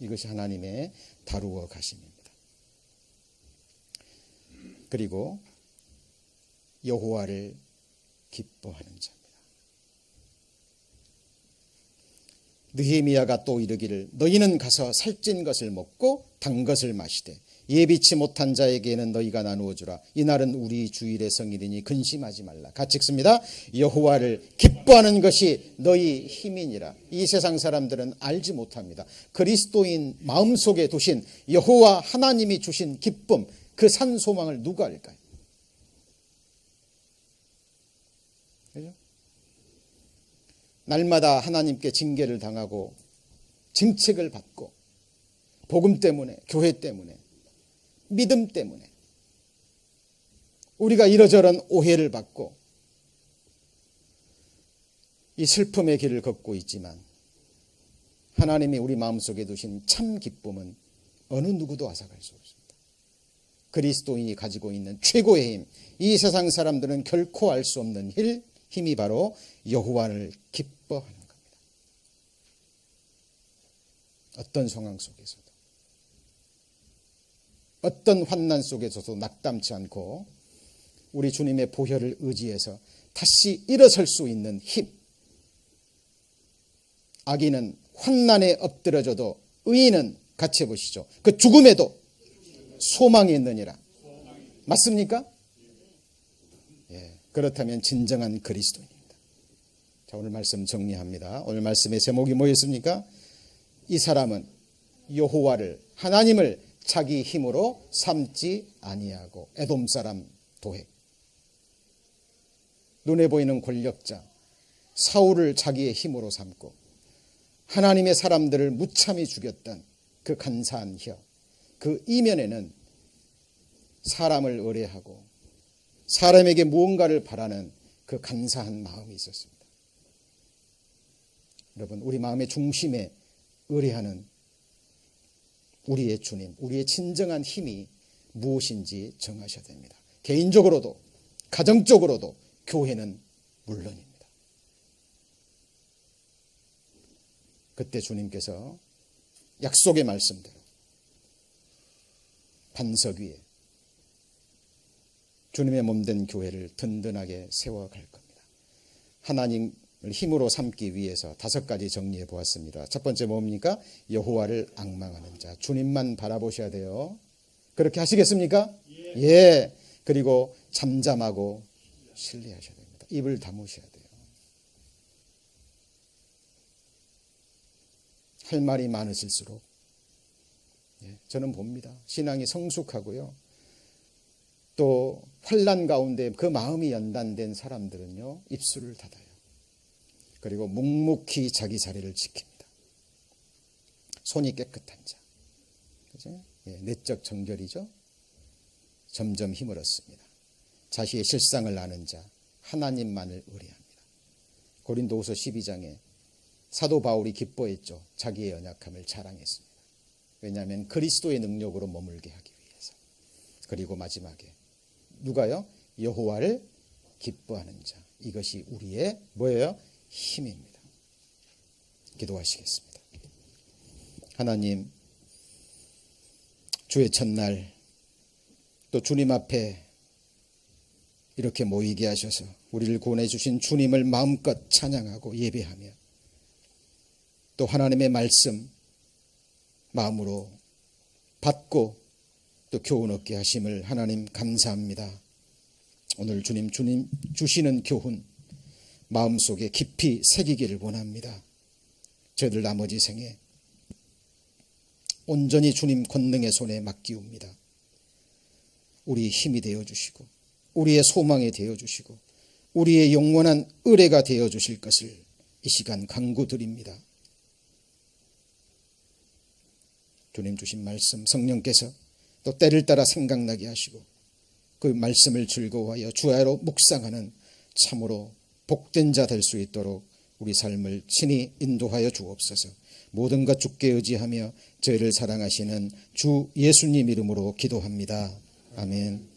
이것이 하나님의 다루어 가심입니다. 그리고 여호와를 기뻐하는 자입니다. 느헤미야가 또 이르기를 너희는 가서 살찐 것을 먹고 단 것을 마시되 예비치 못한 자에게는 너희가 나누어 주라. 이날은 우리 주일의 성일이니 근심하지 말라. 같이 읽습니다. 여호와를 기뻐하는 것이 너희 힘이니라. 이 세상 사람들은 알지 못합니다. 그리스도인 마음속에 두신 여호와 하나님이 주신 기쁨, 그 산 소망을 누가 알까요? 그죠? 날마다 하나님께 징계를 당하고 증책을 받고 복음 때문에, 교회 때문에, 믿음 때문에 우리가 이러저런 오해를 받고 이 슬픔의 길을 걷고 있지만 하나님이 우리 마음속에 두신 참 기쁨은 어느 누구도 앗아갈 수 없습니다. 그리스도인이 가지고 있는 최고의 힘, 이 세상 사람들은 결코 알 수 없는 힘이 바로 여호와를 기뻐하는 겁니다. 어떤 상황 속에서도. 어떤 환난 속에서도 낙담치 않고 우리 주님의 보혈을 의지해서 다시 일어설 수 있는 힘. 악인은 환난에 엎드려져도 의인은 같이 해보시죠. 그 죽음에도 소망이 있느니라. 맞습니까? 예, 그렇다면 진정한 그리스도인입니다. 자, 오늘 말씀 정리합니다. 오늘 말씀의 제목이 뭐였습니까? 이 사람은 여호와를 하나님을 자기 힘으로 삼지 아니하고. 에돔 사람 도액, 눈에 보이는 권력자 사울을 자기의 힘으로 삼고 하나님의 사람들을 무참히 죽였던 그 간사한 혀, 그 이면에는 사람을 의뢰하고 사람에게 무언가를 바라는 그 간사한 마음이 있었습니다. 여러분, 우리 마음의 중심에 의뢰하는 우리의 주님, 우리의 진정한 힘이 무엇인지 정하셔야 됩니다. 개인적으로도 가정적으로도 교회는 물론입니다. 그때 주님께서 약속의 말씀대로 반석 위에 주님의 몸된 교회를 든든하게 세워갈 겁니다. 하나님을 힘으로 삼기 위해서 5가지 정리해 보았습니다. 첫 번째 뭡니까? 여호와를 앙망하는 자. 주님만 바라보셔야 돼요. 그렇게 하시겠습니까? 예. 그리고 잠잠하고 신뢰하셔야 됩니다. 입을 다무셔야 돼요. 할 말이 많으실수록 저는 봅니다. 신앙이 성숙하고요. 또 환난 가운데 그 마음이 연단된 사람들은요, 입술을 닫아요. 그리고 묵묵히 자기 자리를 지킵니다. 손이 깨끗한 자, 그죠? 내적 정결이죠. 점점 힘을 얻습니다. 자신의 실상을 아는 자, 하나님만을 의뢰합니다. 고린도후서 12장에 사도 바울이 기뻐했죠. 자기의 연약함을 자랑했습니다. 왜냐하면 그리스도의 능력으로 머물게 하기 위해서. 그리고 마지막에 누가요? 여호와를 기뻐하는 자. 이것이 우리의 뭐예요? 힘입니다. 기도하시겠습니다. 하나님, 주의 첫날 또 주님 앞에 이렇게 모이게 하셔서 우리를 구원해 주신 주님을 마음껏 찬양하고 예배하며 또 하나님의 말씀 마음으로 받고 또 교훈 얻게 하심을 하나님 감사합니다. 오늘 주님 주시는 교훈 마음속에 깊이 새기기를 원합니다. 저희들 나머지 생에 온전히 주님 권능의 손에 맡기옵니다. 우리의 힘이 되어주시고 우리의 소망이 되어주시고 우리의 영원한 의뢰가 되어주실 것을 이 시간 간구드립니다. 주님 주신 말씀 성령께서 또 때를 따라 생각나게 하시고 그 말씀을 즐거워하여 주야로 묵상하는 참으로 복된 자 될 수 있도록 우리 삶을 친히 인도하여 주옵소서. 모든 것 주께 의지하며 저희를 사랑하시는 주 예수님 이름으로 기도합니다. 아멘.